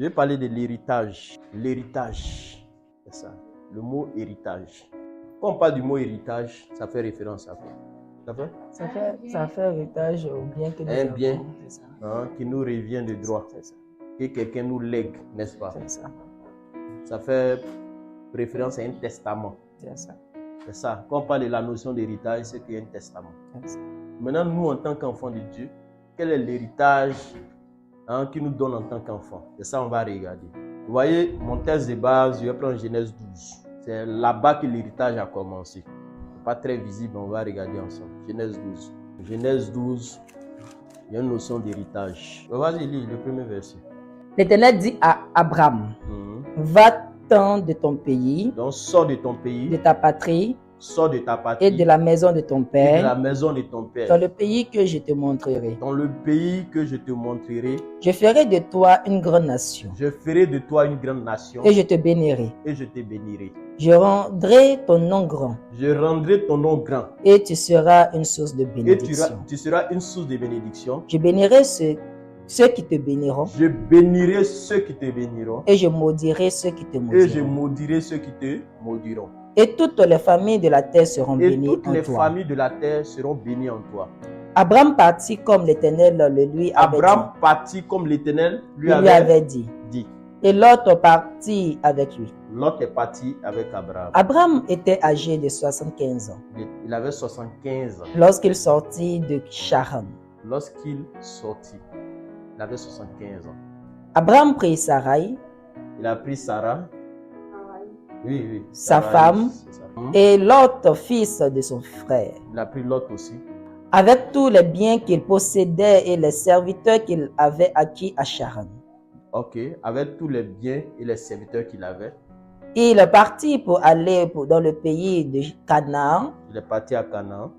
Je vais parler de l'héritage. L'héritage, c'est ça. Le mot héritage. Quand on parle du mot héritage, ça fait référence à quoi? Ça fait héritage au bien que nous Un avons. bien C'est ça. qui nous revient de droit. C'est ça. Que quelqu'un nous lègue, n'est-ce pas? C'est ça. Ça fait référence à un testament. C'est ça. C'est ça. Quand on parle de la notion d'héritage, c'est qu'il y a un testament. C'est ça. Maintenant, nous, en tant qu'enfants de Dieu, quel est l'héritage qu'il nous donne en tant qu'enfants? C'est ça qu'on va regarder. Vous voyez, mon texte de base, je vais prendre Genèse 12. C'est là-bas que l'héritage a commencé. C'est pas très visible, on va regarder ensemble. Genèse 12. Genèse 12, il y a une notion d'héritage. Vas-y, lis le premier verset. L'Éternel dit à Abraham, va-t'en de ton pays, Donc, sors de ton pays, de ta patrie sors de ta patrie, et de la maison de ton et de père, la maison de ton père. dans le pays que je te montrerai. Dans le pays que je te montrerai, Je ferai de toi une grande nation je ferai de toi une grande nation et je te bénirai. et je te bénirai. Je rendrai ton nom grand Je rendrai ton nom grand et tu seras une source de et bénédiction. tu seras une source de bénédiction. Je bénirai ceux qui te béniront Je bénirai ceux qui te béniront et je maudirai ceux qui te et je maudiront. maudirai ceux qui te maudiront. Et toutes les familles de la terre seront Et bénies toutes en les toi. familles de la terre seront bénies en toi. Abraham partit comme l'Éternel le lui avait Abraham partit comme l'Éternel dit. lui Il lui avait dit. dit. Et l'autre partit avec lui. Lot est parti avec Abraham. Abraham était âgé de 75 ans Il avait 75 ans. lorsqu'il sortit de Charan. Lorsqu'il sortit, il avait 75 ans. Abraham prit Sarai Il a pris Sarah. Oui. Sa femme. C'est ça. et Lot, fils de son frère, Il a pris Lot aussi. avec tous les biens qu'il possédait et les serviteurs qu'il avait acquis à Charan. Ok. Avec tous les biens et les serviteurs qu'il avait. Il est parti pour aller dans le pays de Canaan Il est parti à Canaan.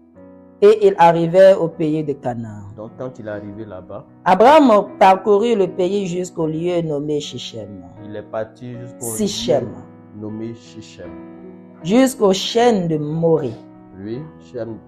et il arrivait au pays de Canaan. Donc, quand il est arrivé là-bas, Abraham parcourut le pays jusqu'au lieu nommé Shichem. il est parti jusqu'au Sichem, lieu nommé Shichem. jusqu'aux chaînes de Morée. Oui,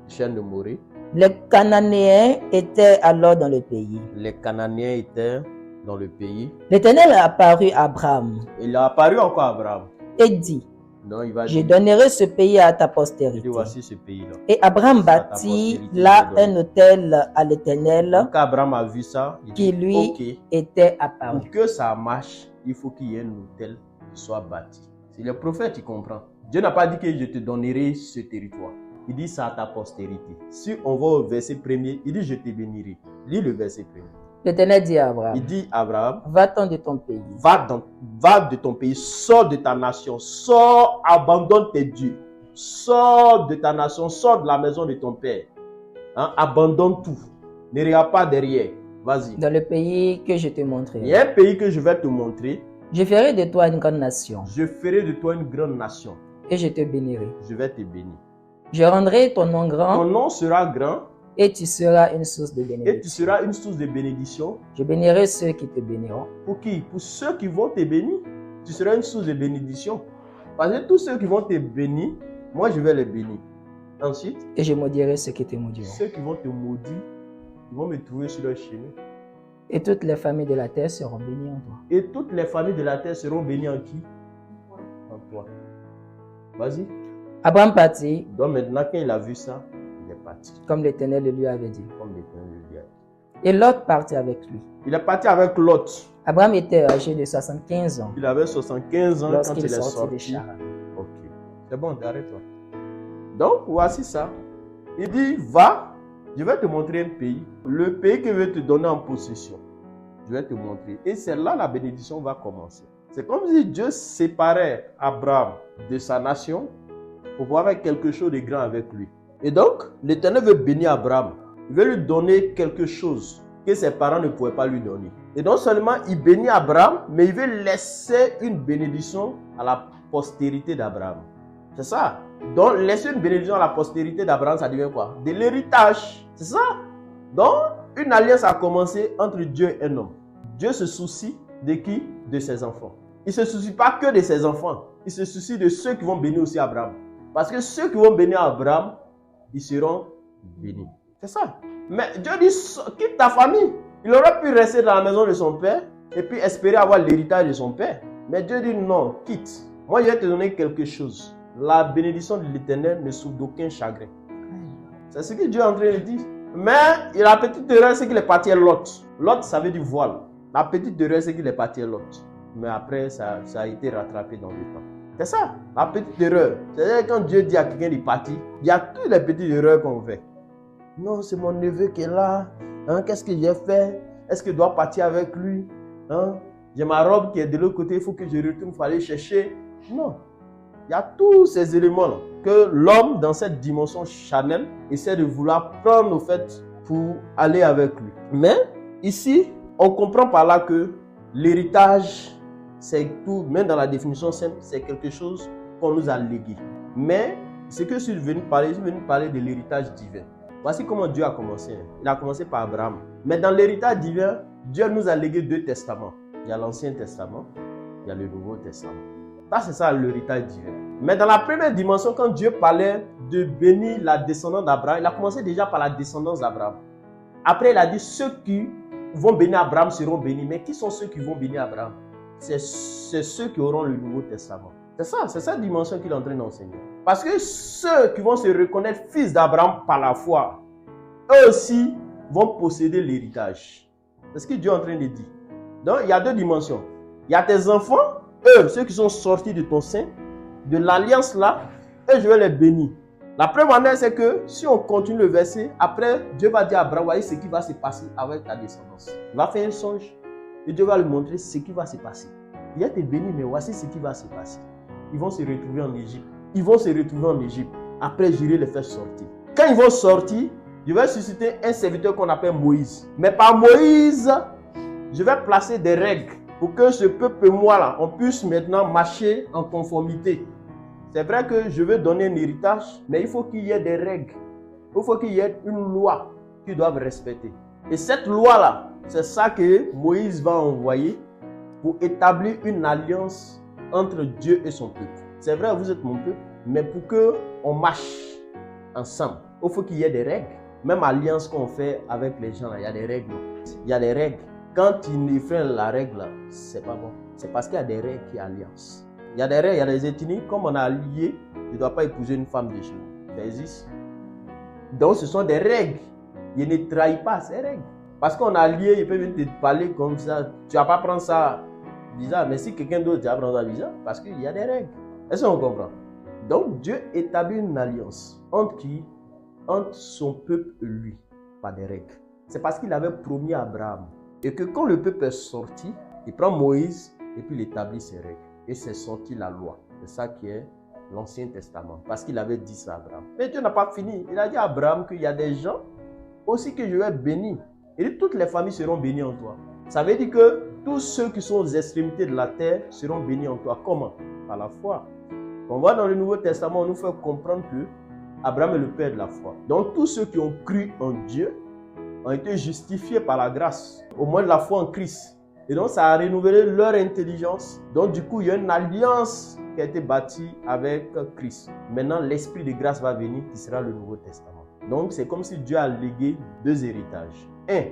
chaîne de Morée. Les Cananéens étaient alors dans le pays. Les Cananéens étaient dans le pays. L'Éternel apparut à Abraham Il a apparu encore à Abraham. et dit, Donc, il va je dire, donnerai ce pays à ta il postérité. dit, voici ce pays-là. Et Abraham C'est à ta bâtit postérité, là je donne. un autel à l'Éternel Quand Abraham a vu ça, il qui dit, lui ok, était apparu. pour que ça marche, il faut qu'il y ait un hôtel qui soit bâti. C'est le prophète qui comprend. Dieu n'a pas dit que je te donnerai ce territoire. Il dit ça à ta postérité. Si on va au verset premier, il dit je te bénirai. Lis le verset premier. L'Éternel dit à Abraham, Il dit Abraham, va-t'en de ton pays, va de ton pays, sors de ta nation, sors, abandonne tes dieux, sors de ta nation, sors de la maison de ton père. Abandonne tout. Ne regarde pas derrière. Vas-y. dans le pays que je te Il y montrerai. a un pays que je vais te montrer. Je ferai de toi une grande nation Je ferai de toi une grande nation. et je te bénirai. Je vais te bénir. Je rendrai ton nom Ton grand nom sera grand et tu seras une source de et tu bénédiction. seras une source de bénédiction. Je bénirai ceux qui te béniront Pour qui? Pour ceux qui vont te bénir. Tu seras une source de bénédiction. Parce que tous ceux qui vont te bénir, moi je vais les bénir. Ensuite, et je maudirai ceux qui te maudiront. ceux qui vont te maudire, ils vont me trouver sur leur chemin. Et toutes les familles de la terre seront bénies en toi. Et toutes les familles de la terre seront bénies en qui? En toi. Vas-y. Abraham partit Donc maintenant, quand il a vu ça, il est parti. comme l'Éternel le lui avait dit. Comme l'Éternel le dit. Et Lot partit avec lui. Il est parti avec Lot. Abraham était âgé de 75 ans Il avait 75 ans quand lorsqu'il il est sortit de sorti. Charan. Ok. C'est bon, arrête-toi. Donc, voici ça. Il dit, va, je vais te montrer un pays. Le pays que je vais te donner en possession. Je vais te montrer. Et c'est là la bénédiction va commencer. C'est comme si Dieu séparait Abraham de sa nation pour pouvoir faire quelque chose de grand avec lui. Et donc, l'Éternel veut bénir Abraham. Il veut lui donner quelque chose que ses parents ne pouvaient pas lui donner. Et non seulement il bénit Abraham, mais il veut laisser une bénédiction à la postérité d'Abraham. C'est ça. Donc, laisser une bénédiction à la postérité d'Abraham, ça devient quoi? De l'héritage. C'est ça. Donc, une alliance a commencé entre Dieu et un homme. Dieu se soucie de qui? De ses enfants. Il ne se soucie pas que de ses enfants. Il se soucie de ceux qui vont bénir aussi Abraham. Parce que ceux qui vont bénir Abraham, ils seront bénis. C'est ça. Mais Dieu dit, quitte ta famille. Il aurait pu rester dans la maison de son père. et puis espérer avoir l'héritage de son père. Mais Dieu dit non, quitte. Moi, je vais te donner quelque chose. La bénédiction de l'Éternel ne souffre d'aucun chagrin. C'est ce que Dieu est en train de dire. Mais la petite erreur, c'est qu'il est parti à Lot. Lot, ça veut dire voile. La petite erreur, c'est qu'il est parti à Lot. Mais après, ça a été rattrapé dans le temps. C'est ça, la petite erreur. C'est-à-dire quand Dieu dit à quelqu'un de partir, il y a toutes les petites erreurs qu'on fait. Non, c'est mon neveu qui est là. Hein, qu'est-ce que j'ai fait? Est-ce que je dois partir avec lui? Hein? J'ai ma robe qui est de l'autre côté, il faut que je retourne, il faut aller chercher. Non. Il y a tous ces éléments-là que l'homme, dans cette dimension charnelle, essaie de vouloir prendre au fait pour aller avec lui. Mais ici, on comprend par là que l'héritage, c'est tout, même dans la définition simple, c'est quelque chose qu'on nous a légué. Mais ce que je suis venu parler de l'héritage divin. Voici comment Dieu a commencé. Il a commencé par Abraham. Mais dans l'héritage divin, Dieu nous a légué 2 testaments. Il y a l'Ancien Testament, il y a le Nouveau Testament. Ça, c'est ça l'héritage divin. Mais dans la première dimension, quand Dieu parlait de bénir la descendance d'Abraham, il a commencé déjà par la descendance d'Abraham. Après, il a dit ceux qui vont bénir Abraham seront bénis. Mais qui sont ceux qui vont bénir Abraham? C'est ceux qui auront le Nouveau Testament. C'est cette dimension qu'il est en train d'enseigner. Parce que ceux qui vont se reconnaître fils d'Abraham par la foi, eux aussi vont posséder l'héritage. C'est ce que Dieu est en train de dire. Donc, il y a 2 dimensions. Il y a tes enfants, eux, ceux qui sont sortis de ton sein, de l'alliance là, eux, je vais les bénir. La preuve en est, c'est que si on continue le verset, après, Dieu va dire à Abraham, voyez ce qui va se passer avec ta descendance. Il va faire un songe et Dieu va lui montrer ce qui va se passer. Il a été béni, mais voici ce qui va se passer. Ils vont se retrouver en Égypte. Après, j'irai les faire sortir. Quand ils vont sortir, je vais susciter un serviteur qu'on appelle Moïse. Mais par Moïse, je vais placer des règles pour que ce peuple et moi là, on puisse maintenant marcher en conformité. C'est vrai que je veux donner un héritage, mais il faut qu'il y ait des règles. Il faut qu'il y ait une loi qu'ils doivent respecter. Et cette loi-là, c'est ça que Moïse va envoyer pour établir une alliance entre Dieu et son peuple. C'est vrai, vous êtes mon peuple, mais pour qu'on marche ensemble, il faut qu'il y ait des règles. Même alliance qu'on fait avec les gens, il y a des règles. Il y a des règles. Quand ils enfreignent la règle, c'est pas bon. C'est parce qu'il y a des règles qui alliance. Il y a des règles, il y a des ethnies. Comme on a allié, tu ne dois pas épouser une femme de chez nous. Ça existe. Donc ce sont des règles. Il ne trahit pas ces règles. Parce qu'on a allié, il peut venir te parler comme ça. Tu ne vas pas prendre ça bizarre. Mais si quelqu'un d'autre va prendre ça bizarre, parce qu'il y a des règles. Est-ce qu'on comprend? Donc Dieu établit une alliance. Entre qui? Entre son peuple et lui. Pas des règles. C'est parce qu'il avait promis à Abraham. Et que quand le peuple est sorti, il prend Moïse et puis il établit ses règles. Et c'est sorti la loi. C'est ça qui est l'Ancien Testament. Parce qu'il avait dit ça à Abraham. Mais Dieu n'a pas fini. Il a dit à Abraham qu'il y a des gens aussi que je vais bénir. Et dit, toutes les familles seront bénies en toi. Ça veut dire que tous ceux qui sont aux extrémités de la terre seront bénis en toi. Comment? Par la foi. On voit dans le Nouveau Testament, on nous fait comprendre que Abraham est le père de la foi. Donc tous ceux qui ont cru en Dieu ont été justifiés par la grâce, au moins de la foi en Christ. Et donc ça a renouvelé leur intelligence. Donc du coup, il y a une alliance qui a été bâtie avec Christ. Maintenant, l'Esprit de grâce va venir, qui sera le Nouveau Testament. Donc c'est comme si Dieu a légué 2 héritages. Un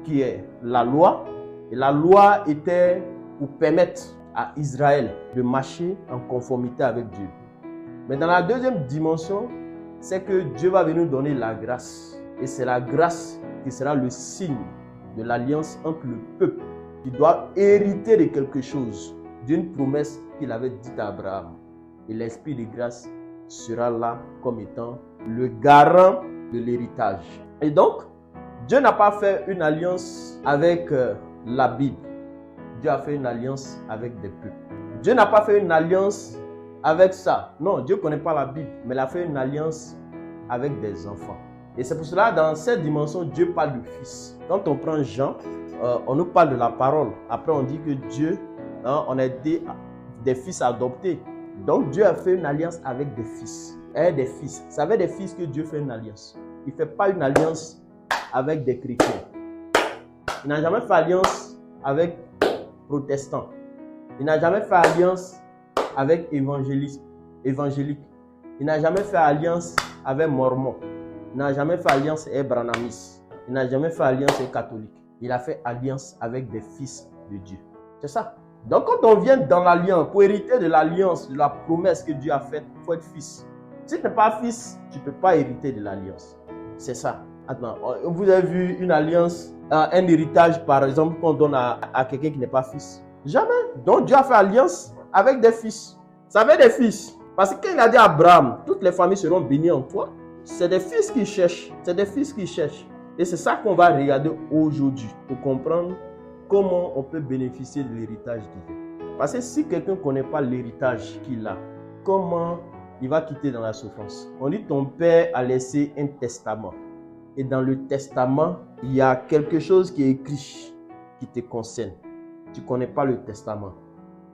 qui est la loi. Et la loi était pour permettre à Israël de marcher en conformité avec Dieu. Mais dans la deuxième dimension, c'est que Dieu va venir donner la grâce. Et c'est la grâce qui sera le signe de l'alliance entre le peuple qui doit hériter de quelque chose, d'une promesse qu'il avait dite à Abraham. Et l'Esprit de grâce sera là comme étant le garant de l'héritage. Et donc, Dieu n'a pas fait une alliance avec la Bible. Dieu a fait une alliance avec des peuples. Dieu n'a pas fait une alliance avec ça. Non, Dieu ne connaît pas la Bible, mais il a fait une alliance avec des enfants. Et c'est pour cela, dans cette dimension, Dieu parle du Fils. Quand on prend Jean, on nous parle de la parole. Après, on dit que Dieu, on a été des fils adoptés. Donc, Dieu a fait une alliance avec des fils. Et des fils. C'est avec des fils que Dieu fait une alliance. Il ne fait pas une alliance avec des chrétiens. Il n'a jamais fait alliance avec protestants. Il n'a jamais fait alliance avec évangélique. Il n'a jamais fait alliance avec mormons. Il n'a jamais fait alliance avec branamis. Il n'a jamais fait alliance avec catholiques. Il a fait alliance avec des fils de Dieu. C'est ça. Donc quand on vient dans l'alliance, pour hériter de l'alliance, de la promesse que Dieu a faite, il faut être fils. Si tu n'es pas fils, tu ne peux pas hériter de l'alliance. C'est ça. Attends, vous avez vu une alliance, un héritage par exemple qu'on donne à quelqu'un qui n'est pas fils? Jamais. Donc Dieu a fait alliance avec des fils. Ça avait des fils. Parce que quand il a dit à Abraham, toutes les familles seront bénies en toi, c'est des fils qui cherchent. C'est des fils qui cherchent. Et c'est ça qu'on va regarder aujourd'hui pour comprendre comment on peut bénéficier de l'héritage divin. Parce que si quelqu'un ne connaît pas l'héritage qu'il a, comment il va quitter dans la souffrance? On dit ton père a laissé un testament. Et dans le testament, il y a quelque chose qui est écrit qui te concerne. Tu ne connais pas le testament.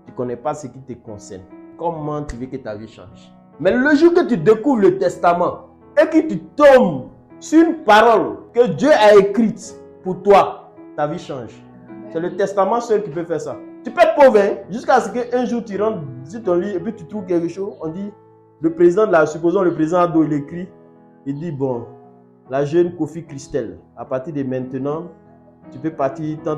Tu ne connais pas ce qui te concerne. Comment tu veux que ta vie change? Mais le jour que tu découvres le testament et que tu tombes sur une parole que Dieu a écrite pour toi, ta vie change. C'est le testament seul qui peut faire ça. Tu peux être pauvre, hein, jusqu'à ce qu'un jour tu rentres sur ton lit et puis tu trouves quelque chose. On dit, supposons le président Ado, il écrit, il dit, bon, la jeune Kofi Christelle, à partir de maintenant, tu peux partir, tant,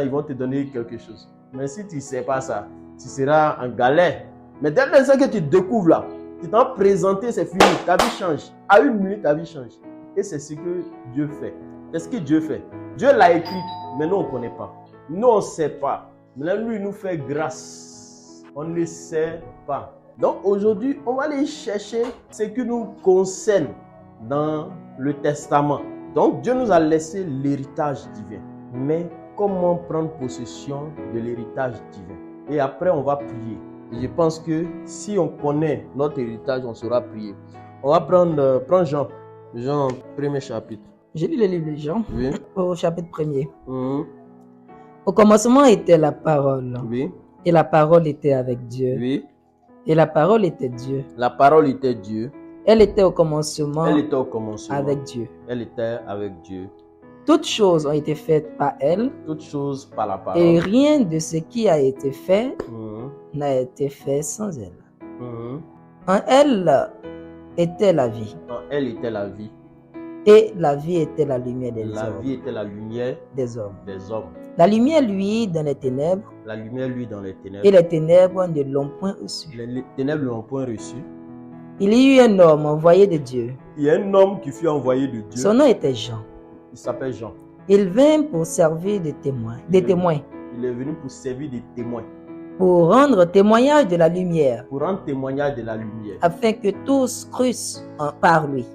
ils vont te donner quelque chose. Mais si tu ne sais pas ça, tu seras en galère. Mais dès l'instant que tu découvres là, tu t'en présentes, c'est fini, ta vie change. À une minute, ta vie change. Et c'est ce que Dieu fait. C'est ce que Dieu fait. Dieu l'a écrit, mais nous on ne connaît pas. Nous on ne sait pas. Maintenant, lui, il nous fait grâce. On ne sait pas. Donc aujourd'hui, on va aller chercher ce qui nous concerne dans le testament. Donc Dieu nous a laissé l'héritage divin. Mais comment prendre possession de l'héritage divin? Et après, on va prier. Je pense que si on connaît notre héritage, on saura prier. On va prendre Jean. Jean, premier chapitre. Je lis le livre de Jean, Oui. au chapitre 1er. Au commencement était la parole. Oui. Et la parole était avec Dieu. Oui. Et la parole était Dieu. La parole était Dieu. Elle était au commencement, Elle était au commencement avec Dieu. Elle était avec Dieu. Toutes choses ont été faites par elle. Toutes choses par la parole. Et rien de ce qui a été fait n'a été fait sans elle. En elle était la vie. En elle était la vie. Et la vie était la lumière des La hommes. vie était la lumière Des hommes. des hommes. La lumière, lui, dans les ténèbres. La lumière, lui, dans les ténèbres. Et les ténèbres ne l'ont point reçu. Les ténèbres ne l'ont point reçu. Il y eut un homme envoyé de Dieu. Il y a un homme qui fut envoyé de Dieu. Son nom était Jean. Il s'appelle Jean. Il vint pour servir de témoin, des témoins, Il est venu pour servir de témoin. pour rendre témoignage de la lumière, Pour rendre témoignage de la lumière. afin que tous crussent par lui.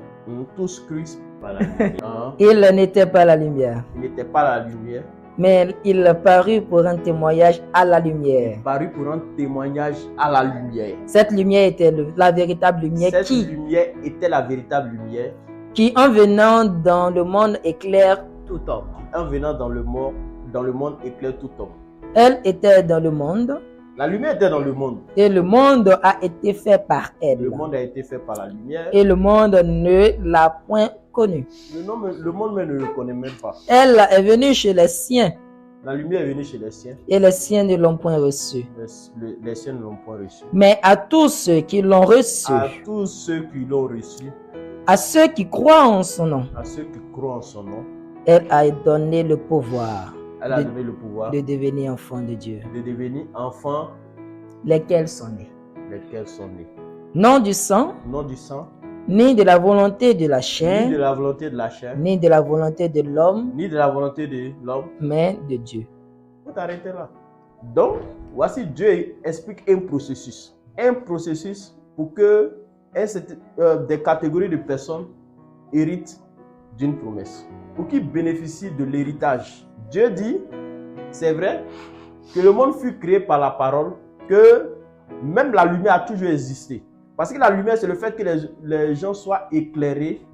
Tous crus par la lumière. Il n'était pas la lumière, Il n'était pas la lumière. mais il parut pour rendre témoignage à la lumière. Il parut pour rendre témoignage à la lumière. Cette lumière était la véritable lumière Cette lumière était la véritable lumière. qui, en venant dans le monde, éclaire tout homme. En venant dans le monde éclaire tout homme. Elle était dans le monde, La lumière était dans le monde. et le monde a été fait par elle. Le monde a été fait par la lumière. Et le monde ne l'a point connue. Le monde même ne le connaît même pas. Elle est venue chez les siens, La lumière est venue chez les siens. et les siens ne l'ont point reçue. Les siens ne l'ont point reçu. Mais à tous ceux qui l'ont reçu, À tous ceux qui l'ont reçu, à ceux qui croient en son nom, à ceux qui croient en son nom, elle a donné le pouvoir elle a donné le pouvoir de devenir enfants de Dieu, de devenir enfants lesquels sont nés. lesquels sont nés. Non du sang, Non du sang, ni de la volonté de la ni de chair, la volonté de la chair, ni de la volonté de l'homme, ni de la volonté de l'homme. mais de Dieu. Il faut t'arrêter là. Donc, voici Dieu explique un processus. Un processus pour que des catégories de personnes héritent d'une promesse. Pour qu'ils bénéficient de l'héritage. Dieu dit, c'est vrai, que le monde fut créé par la parole, que même la lumière a toujours existé. Parce que la lumière, c'est le fait que les gens soient éclairés,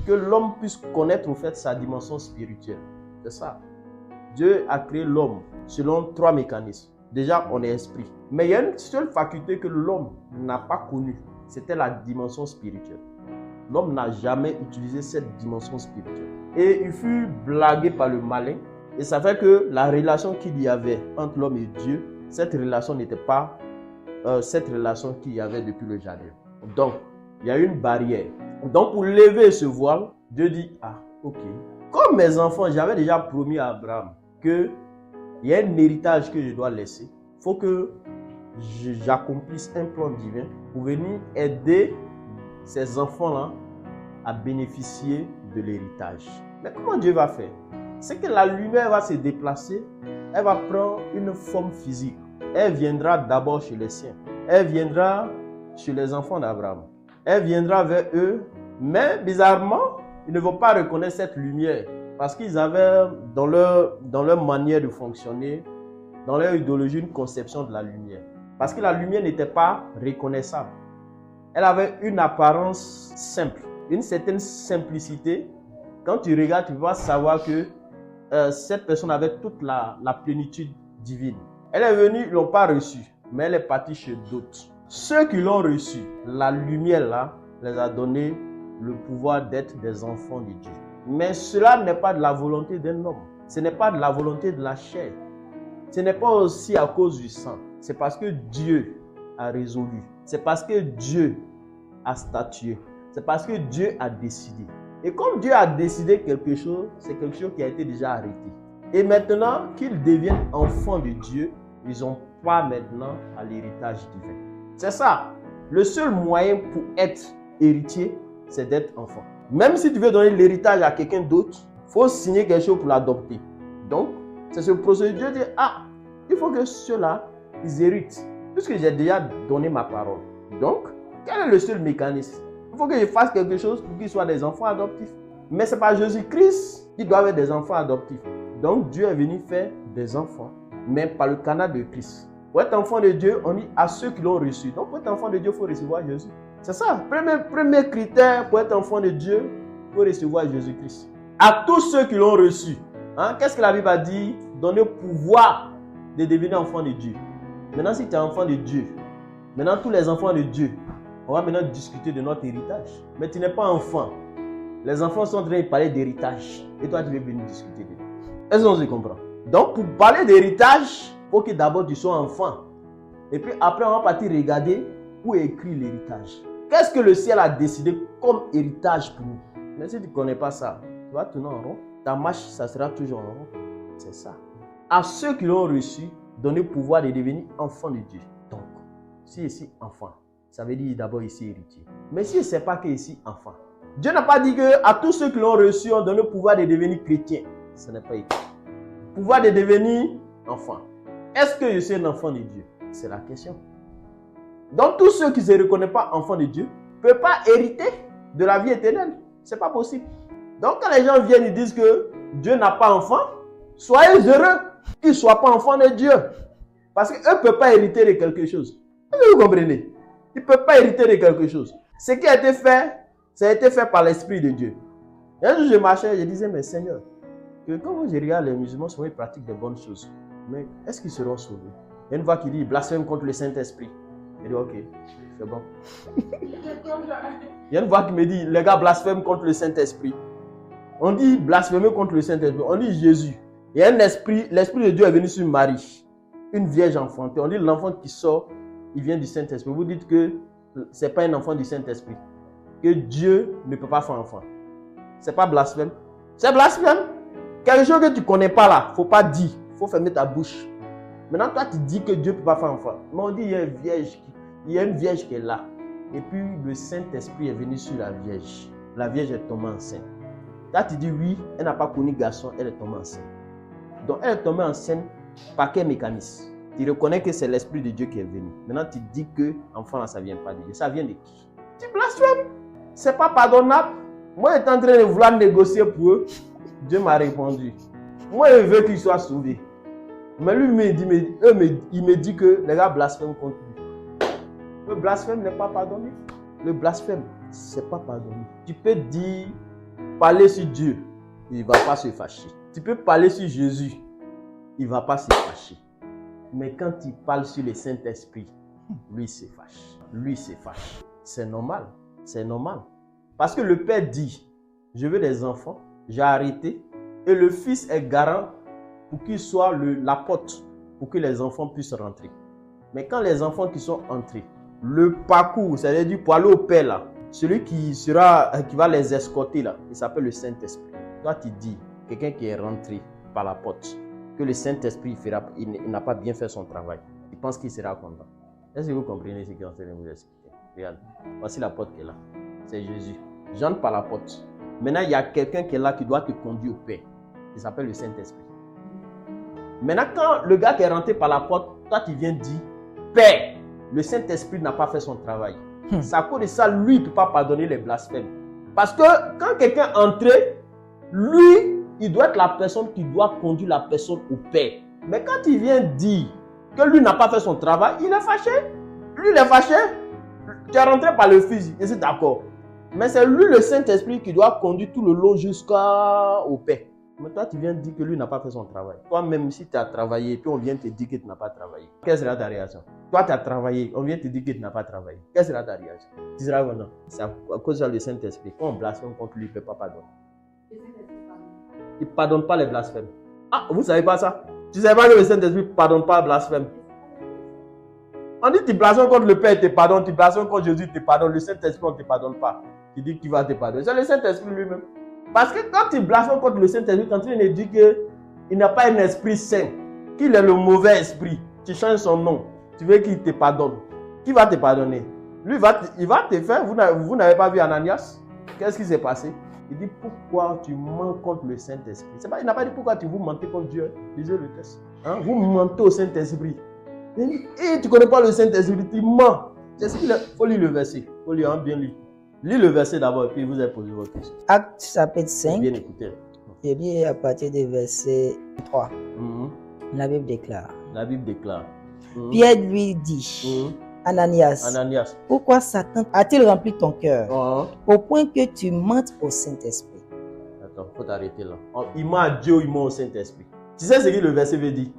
que l'homme puisse connaître au fait sa dimension spirituelle. C'est ça. Dieu a créé l'homme selon 3 mécanismes. Déjà, on est esprit. Mais il y a une seule faculté que l'homme n'a pas connue. C'était la dimension spirituelle. L'homme n'a jamais utilisé cette dimension spirituelle. Et il fut blagué par le malin. Et ça fait que la relation qu'il y avait entre l'homme et Dieu, cette relation n'était pas cette relation qu'il y avait depuis le jardin. Donc, il y a une barrière. Donc, pour lever ce voile, Dieu dit, ah, ok. Comme mes enfants, j'avais déjà promis à Abraham que Il y a un héritage que je dois laisser. Il faut que j'accomplisse un plan divin pour venir aider ces enfants-là à bénéficier de l'héritage. Mais comment Dieu va faire? C'est que la lumière va se déplacer, elle va prendre une forme physique. Elle viendra d'abord chez les siens. Elle viendra chez les enfants d'Abraham. Elle viendra vers eux, mais bizarrement, ils ne vont pas reconnaître cette lumière parce qu'ils avaient dans leur manière de fonctionner, dans leur idéologie, une conception de la lumière. Parce que la lumière n'était pas reconnaissable. Elle avait une apparence simple, une certaine simplicité. Quand tu regardes, tu vas savoir que cette personne avait toute la plénitude divine. Elle est venue, ils ne l'ont pas reçue, mais elle est partie chez d'autres. Ceux qui l'ont reçue, la lumière là, les a donné le pouvoir d'être des enfants de Dieu. Mais cela n'est pas de la volonté d'un homme. Ce n'est pas de la volonté de la chair. Ce n'est pas aussi à cause du sang. C'est parce que Dieu a résolu. C'est parce que Dieu a statué. C'est parce que Dieu a décidé. Et comme Dieu a décidé quelque chose, c'est quelque chose qui a été déjà arrêté. Et maintenant qu'ils deviennent enfants de Dieu, ils n'ont pas maintenant à l'héritage divin. C'est ça. Le seul moyen pour être héritier, c'est d'être enfant. Même si tu veux donner l'héritage à quelqu'un d'autre, il faut signer quelque chose pour l'adopter. Donc, c'est ce procédé. Dieu dit, il faut que ceux-là, ils héritent. Puisque j'ai déjà donné ma parole. Donc, quel est le seul mécanisme? Il faut que je fasse quelque chose pour qu'ils soient des enfants adoptifs. Mais ce n'est pas Jésus-Christ qui doit être des enfants adoptifs. Donc, Dieu est venu faire des enfants, mais par le canal de Christ. Pour être enfant de Dieu, on dit à ceux qui l'ont reçu. Donc, pour être enfant de Dieu, il faut recevoir Jésus. C'est ça. Premier critère pour être enfant de Dieu, il faut recevoir Jésus-Christ. À tous ceux qui l'ont reçu. Qu'est-ce que la Bible a dit? Donner le pouvoir de devenir enfant de Dieu. Maintenant, si tu es enfant de Dieu, maintenant tous les enfants de Dieu, on va maintenant discuter de notre héritage. Mais tu n'es pas enfant. Les enfants sont en train de parler d'héritage. Et toi, tu veux venir discuter de ça. Est-ce qu'on se comprend? Donc, pour parler d'héritage, il faut que d'abord tu sois enfant. Et puis après, on va partir regarder où est écrit l'héritage. Qu'est-ce que le ciel a décidé comme héritage pour nous? Mais si tu ne connais pas ça, tu vas tourner en rond. Ta marche, ça sera toujours en rond. C'est ça. À ceux qui l'ont reçu, donner le pouvoir de devenir enfant de Dieu. Donc, si ici enfant, ça veut dire d'abord ici héritier. Mais si ce n'est pas que ici enfant. Dieu n'a pas dit que à tous ceux qui l'ont reçu, on donne le pouvoir de devenir chrétien. Ce n'est pas écrit. Pouvoir de devenir enfant. Est-ce que je suis un enfant de Dieu? C'est la question. Donc tous ceux qui ne se reconnaissent pas enfants de Dieu ne peuvent pas hériter de la vie éternelle. Ce n'est pas possible. Donc quand les gens viennent et disent que Dieu n'a pas enfant, soyez heureux qu'ils ne soient pas enfants de Dieu. Parce qu'eux ne peuvent pas hériter de quelque chose. Vous comprenez? Ils ne peuvent pas hériter de quelque chose. Ce qui a été fait, ça a été fait par l'Esprit de Dieu. Et un jour je marchais, je disais, mais Seigneur, que quand je regarde les musulmans, souvent ils pratiquent des bonnes choses. Mais est-ce qu'ils seront sauvés? Il y a une voix qui dit, blasphème contre le Saint-Esprit. Je dis, ok, c'est bon. Il y a une voix qui me dit, les gars blasphèment contre le Saint-Esprit. On dit blasphémer contre le Saint-Esprit. On dit Jésus. Il y a un esprit, l'Esprit de Dieu est venu sur Marie, une vierge enfantée. On dit l'enfant qui sort, il vient du Saint-Esprit. Vous dites que ce n'est pas un enfant du Saint-Esprit. Que Dieu ne peut pas faire enfant. Ce n'est pas blasphème. C'est blasphème. Quelque chose que tu ne connais pas là, il ne faut pas dire. Il faut fermer ta bouche. Maintenant, toi, tu dis que Dieu ne peut pas faire enfant. Mais on dit il y a une vierge qui est là. Et puis, le Saint-Esprit est venu sur la vierge. La vierge est tombée enceinte. Là, tu dis oui, elle n'a pas connu garçon, elle est tombée enceinte. Donc, elle est tombée enceinte par quel mécanisme? Tu reconnais que c'est l'Esprit de Dieu qui est venu. Maintenant, tu dis que l'enfant, là, ça ne vient pas de Dieu. Ça vient de qui? Tu blasphèmes. Ce n'est pas pardonnable. Moi, j'étais en train de vouloir négocier pour eux. Dieu m'a répondu. Moi, je veux qu'ils soient sauvés. Mais lui, il me dit que les gars blasphèment contre lui. Le blasphème n'est pas pardonné. Le blasphème, ce n'est pas pardonné. Tu peux dire, parler sur Dieu, il ne va pas se fâcher. Tu peux parler sur Jésus, il ne va pas se fâcher. Mais quand tu parles sur le Saint-Esprit, lui se fâche. Lui se fâche. C'est normal. C'est normal. Parce que le Père dit, je veux des enfants, j'ai arrêté, et le Fils est garant pour qu'il soit la porte, pour que les enfants puissent rentrer. Mais quand les enfants qui sont entrés, le parcours, c'est-à-dire pour aller au Père là, celui qui va les escorter là, il s'appelle le Saint-Esprit. Toi tu dis, quelqu'un qui est rentré par la porte, que le Saint-Esprit il n'a pas bien fait son travail, il pense qu'il sera content. Est-ce que vous comprenez ce qu'il est en train de vous expliquer? Regarde, voici la porte qui est là. C'est Jésus. J'entre par la porte. Maintenant, il y a quelqu'un qui est là qui doit te conduire au Père. Il s'appelle le Saint-Esprit. Maintenant, quand le gars qui est rentré par la porte, toi tu viens dire, Père, le Saint-Esprit n'a pas fait son travail. C'est à cause de ça, lui, il ne peut pas pardonner les blasphèmes. Parce que quand quelqu'un est entré, lui, il doit être la personne qui doit conduire la personne au Père. Mais quand il vient dire que lui n'a pas fait son travail, il est fâché. Lui, il est fâché. Tu es rentré par le Fils, je suis d'accord. Mais c'est lui, le Saint-Esprit, qui doit conduire tout le long jusqu'au Père. Mais toi, tu viens de dire que lui n'a pas fait son travail. Toi-même, si tu as travaillé, puis on vient te dire que tu n'as pas travaillé, quelle sera ta réaction? Toi, tu as travaillé, on vient te dire que tu n'as pas travaillé. Quelle sera ta réaction? Tu diras non. C'est à cause du Saint-Esprit. Quand on blasphème contre lui, il ne peut pas pardonner. Il ne pardonne pas les blasphèmes. Ah, vous ne savez pas ça? Tu ne savais pas que le Saint-Esprit ne pardonne pas les blasphèmes? On dit que tu blasphèmes contre le Père, il te pardonne. Tu blasphèmes contre Jésus, il te pardonne. Le Saint-Esprit, on ne te pardonne pas. Il dit qu'il va te pardonner. C'est le Saint-Esprit lui-même. Parce que quand tu blasphèmes contre le Saint-Esprit, quand tu dis qu'il n'a pas un esprit saint, qu'il est le mauvais esprit, tu changes son nom, tu veux qu'il te pardonne. Qui va te pardonner? Lui, il va te faire. Vous n'avez pas vu Ananias? Qu'est-ce qui s'est passé? Il dit, pourquoi tu mens contre le Saint-Esprit? Il n'a pas dit pourquoi vous mentez contre Dieu. Lisez le texte. Hein? Vous mentez au Saint-Esprit. Et tu ne connais pas le Saint-Esprit, tu mens. C'est ce qu'il faut lire le verset. Il faut lire, bien lire. Lis le verset d'abord et puis vous allez poser votre question. Acte chapitre 5. Bien écouter. Je lis à partir du verset 3. La Bible déclare. La Bible déclare. Pierre lui dit, Ananias, pourquoi Satan a-t-il rempli ton cœur au point que tu mentes au Saint-Esprit? Attends, il faut t'arrêter là. Il ment à Dieu, il ment au Saint-Esprit. Tu sais ce que le verset veut dire?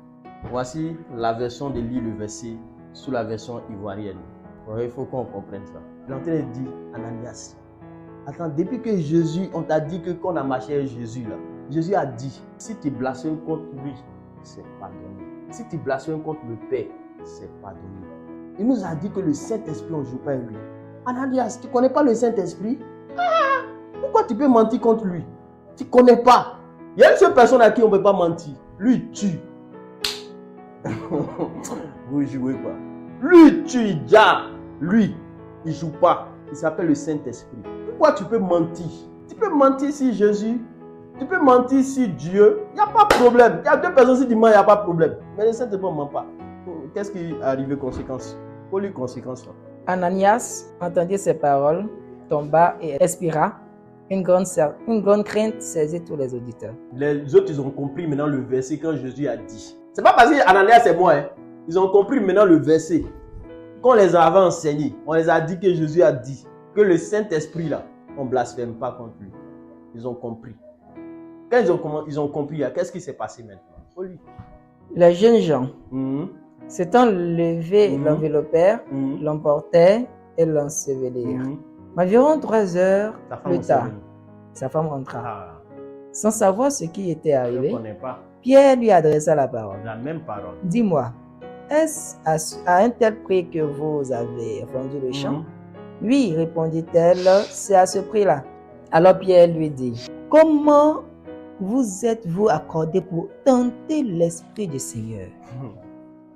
Voici la version de lire le verset sous la version ivoirienne. Il faut qu'on comprenne ça. Il est en train de dire, Ananias, attends, depuis que Jésus, on t'a dit que quand on a marché avec Jésus là, Jésus a dit, si tu blasphèmes contre lui, c'est pardonné. Si tu blasphèmes contre le Père, c'est pardonné. Il nous a dit que le Saint-Esprit, on ne joue pas avec lui. Ananias, tu ne connais pas le Saint-Esprit? Pourquoi tu peux mentir contre lui? Tu ne connais pas. Il y a une seule personne à qui on ne peut pas mentir. Lui, il tue. Vous ne jouez pas. Lui, il tue, il diable. Lui, il ne joue pas. Il s'appelle le Saint-Esprit. Pourquoi tu peux mentir? Tu peux mentir si Jésus, tu peux mentir si Dieu. Il n'y a pas de problème. Il y a deux personnes qui disent il n'y a pas de problème. Mais le Saint-Esprit ne ment pas. Qu'est-ce qui est arrivé conséquence? Pour lui, conséquence. Ananias entendit ces paroles, tomba et expira. Une grande crainte saisit tous les auditeurs. Les autres, ils ont compris maintenant le verset quand Jésus a dit. C'est pas parce qu'Ananias c'est moi. Ils ont compris maintenant le verset. Quand on les avait enseignés, on les a dit que Jésus a dit que le Saint-Esprit là, on ne blasphème pas contre lui. Ils ont compris. Quand ils ont compris, qu'est-ce qui s'est passé maintenant? Les jeunes gens s'étant levés, l'enveloppèrent, l'emportèrent et l'ensevelirent. Environ 3 heures plus tard, sa femme rentra. Sans savoir ce qui était arrivé, Pierre lui adressa la parole. La même parole. Dis-moi, est-ce à un tel prix que vous avez vendu le champ? Oui, répondit-elle, c'est à ce prix-là. Alors Pierre lui dit, comment vous êtes-vous accordé pour tenter l'Esprit du Seigneur?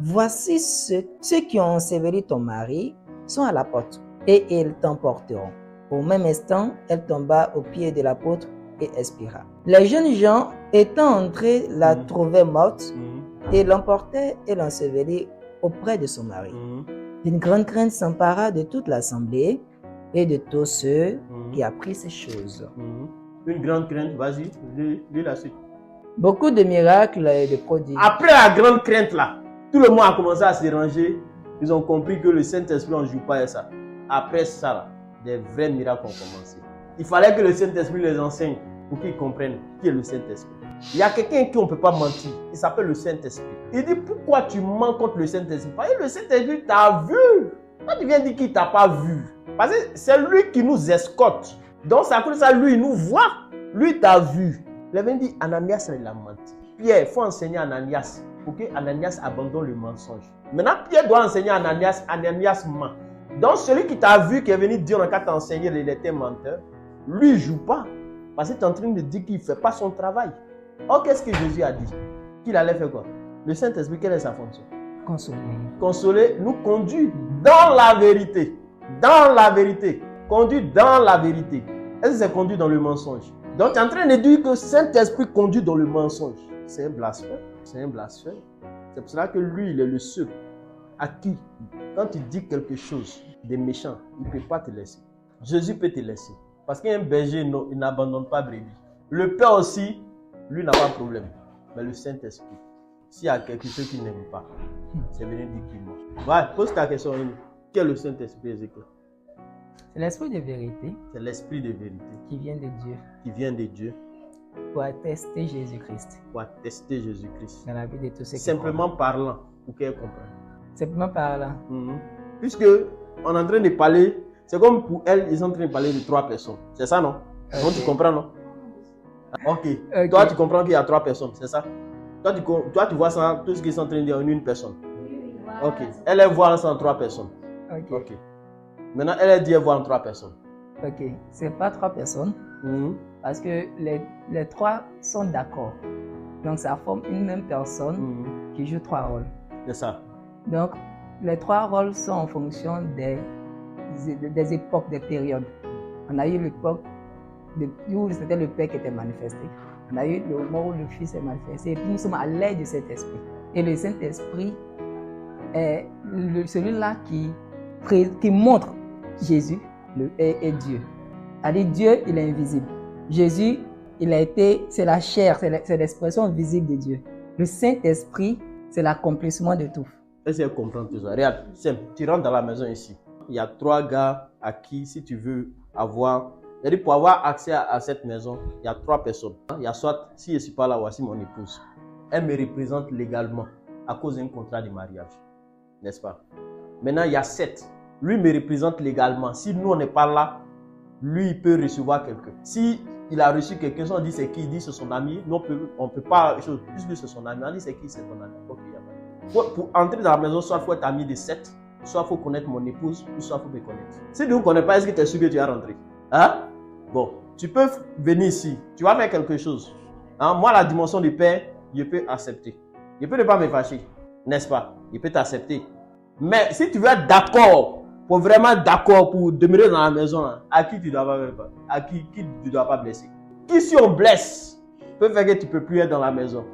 Voici ceux qui ont enseveli ton mari sont à la porte et ils t'emporteront. Au même instant, elle tomba aux pieds de l'apôtre et expira. Les jeunes gens, étant entrés, la trouvaient morte et l'emportaient et l'ensevelirent auprès de son mari. Une grande crainte s'empara de toute l'assemblée et de tous ceux qui apprirent ces choses. Une grande crainte, vas-y, lis la suite. Beaucoup de miracles et de prodiges. Après la grande crainte là, tout le monde a commencé à se ranger. Ils ont compris que le Saint-Esprit ne joue pas à ça. Après ça, là, des vrais miracles ont commencé. Il fallait que le Saint-Esprit les enseigne pour qu'ils comprennent qui est le Saint-Esprit. Il y a quelqu'un qui on ne peut pas mentir. Il s'appelle le Saint-Esprit. Il dit pourquoi tu mens contre le Saint-Esprit? Parce que le Saint-Esprit t'a vu. Quand tu viens dire qu'il ne t'a pas vu, parce que c'est lui qui nous escorte. Donc c'est à cause de ça, lui, il nous voit. Lui, t'a vu. Il avait dit Ananias, il a menti. Pierre, il faut enseigner Ananias pour que Ananias abandonne le mensonge. Maintenant, Pierre doit enseigner Ananias. Ananias ment. Donc celui qui t'a vu, qui est venu dire quand t'as enseigné, il était menteur, lui, il ne joue pas. Parce que tu es en train de dire qu'il ne fait pas son travail. Or, qu'est-ce que Jésus a dit? qu'il allait faire quoi? Le Saint-Esprit, quelle est sa fonction? Consoler. Consoler, nous conduit dans la vérité. Dans la vérité. Conduit dans la vérité. Est-ce que c'est conduit dans le mensonge? Donc, tu es en train de dire que le Saint-Esprit conduit dans le mensonge. C'est un blasphème. C'est un blasphème. C'est pour cela que lui, il est le seul à qui, quand il dit quelque chose des méchants, il ne peut pas te laisser. Jésus peut te laisser. Parce qu'un berger, il n'abandonne pas brebis. Le Père aussi, lui n'a pas de problème. Mais le Saint-Esprit, s'il y a quelque chose qu'il n'aime pas, c'est venir dire qu'il ment. Ouais, pose ta question. Quel est le Saint-Esprit, Ézéchiel? C'est l'esprit de vérité. C'est l'esprit de vérité. Qui vient de Dieu. Qui vient de Dieu. Pour attester Jésus-Christ. Pour attester Jésus-Christ. Dans la vie de tous ceux qui simplement parlant, pour qu'elle comprenne. Simplement parlant. Puisque on est en train de parler, c'est comme pour elle, ils sont en train de parler de 3 personnes. C'est ça, non? Okay. Donc tu comprends, non? Ok. Toi, tu comprends qu'il y a 3 personnes, c'est ça? Toi, tu vois ça, tout ce qu'ils sont en train de dire en une personne. Ok. Elle voit ça en 3 personnes. Ok. Maintenant, elle dit elle voit en 3 personnes. Ok. C'est pas 3 personnes. Parce que les 3 sont d'accord. Donc, ça forme une même personne qui joue 3 rôles. C'est ça. Donc, les 3 rôles sont en fonction des époques, des périodes. On a eu l'époque où c'était le Père qui était manifesté. On a eu le moment où le Fils est manifesté. Et puis, nous sommes à l'aide de cet esprit. Et le Saint-Esprit est celui-là qui montre Jésus et Dieu. C'est-à-dire, Dieu, il est invisible. Jésus, c'est la chair, c'est l'expression visible de Dieu. Le Saint-Esprit, c'est l'accomplissement de tout. Est-ce qu'elle comprend tout ça? Regarde, simple. Tu rentres dans la maison ici. Il y a 3 gars à qui, si tu veux avoir... C'est-à-dire, pour avoir accès à cette maison, il y a 3 personnes. Il y a soit, si je ne suis pas là, voici mon épouse. Elle me représente légalement à cause d'un contrat de mariage. N'est-ce pas? Maintenant, il y a 7. Lui me représente légalement. Si nous, on n'est pas là, lui, il peut recevoir quelqu'un. Si il a reçu quelqu'un, on dit c'est qui? Il dit c'est son ami. Nous, on ne peut pas, puisque c'est son ami. On dit c'est qui? C'est ton ami. Ok, il y a pas. Pour entrer dans la maison, soit il faut être ami de 7, soit il faut connaître mon épouse, ou soit il faut me connaître. Si tu ne connais pas, est-ce que tu es sûr que tu vas rentrer? Hein? Bon, tu peux venir ici, tu vas faire quelque chose. Hein? Moi, la dimension du Père, je peux accepter. Je peux ne pas me fâcher, n'est-ce pas? Je peux t'accepter. Mais si tu veux être d'accord, vraiment d'accord pour demeurer dans la maison, hein, à qui tu dois pas faire, à qui tu dois pas blesser? Qui si on blesse, peut faire que tu ne peux plus être dans la maison?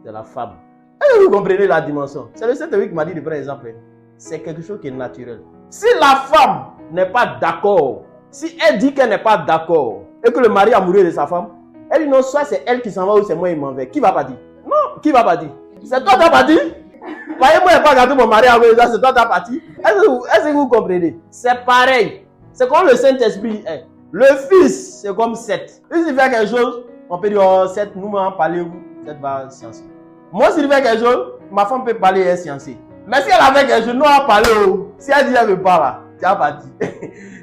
C'est la femme. Et vous comprenez la dimension? C'est le Saint-Esprit qui m'a dit de prendre exemple. C'est quelque chose qui est naturel. Si la femme n'est pas d'accord, si elle dit qu'elle n'est pas d'accord et que le mari est amoureux de sa femme, elle dit non, soit c'est elle qui s'en va ou c'est moi qui m'en vais. Qui va pas dire? Non, qui va pas dire? C'est toi qui n'as pas dit? Voyez, moi je n'ai pas gardé mon mari avec ça, c'est toi qui as parti. Est-ce que vous comprenez? C'est pareil. C'est comme le Saint-Esprit est. Le Fils, c'est comme 7. Si il fait quelque chose, on peut dire oh, 7, nous m'en parlez-vous, 7 va sciencer. Moi, si il fait quelque chose, ma femme peut parler et sciencer. Mais si elle a fait quelque chose, nous on va parler. Si elle dit elle ne veut pas là, tu n'as pas dit.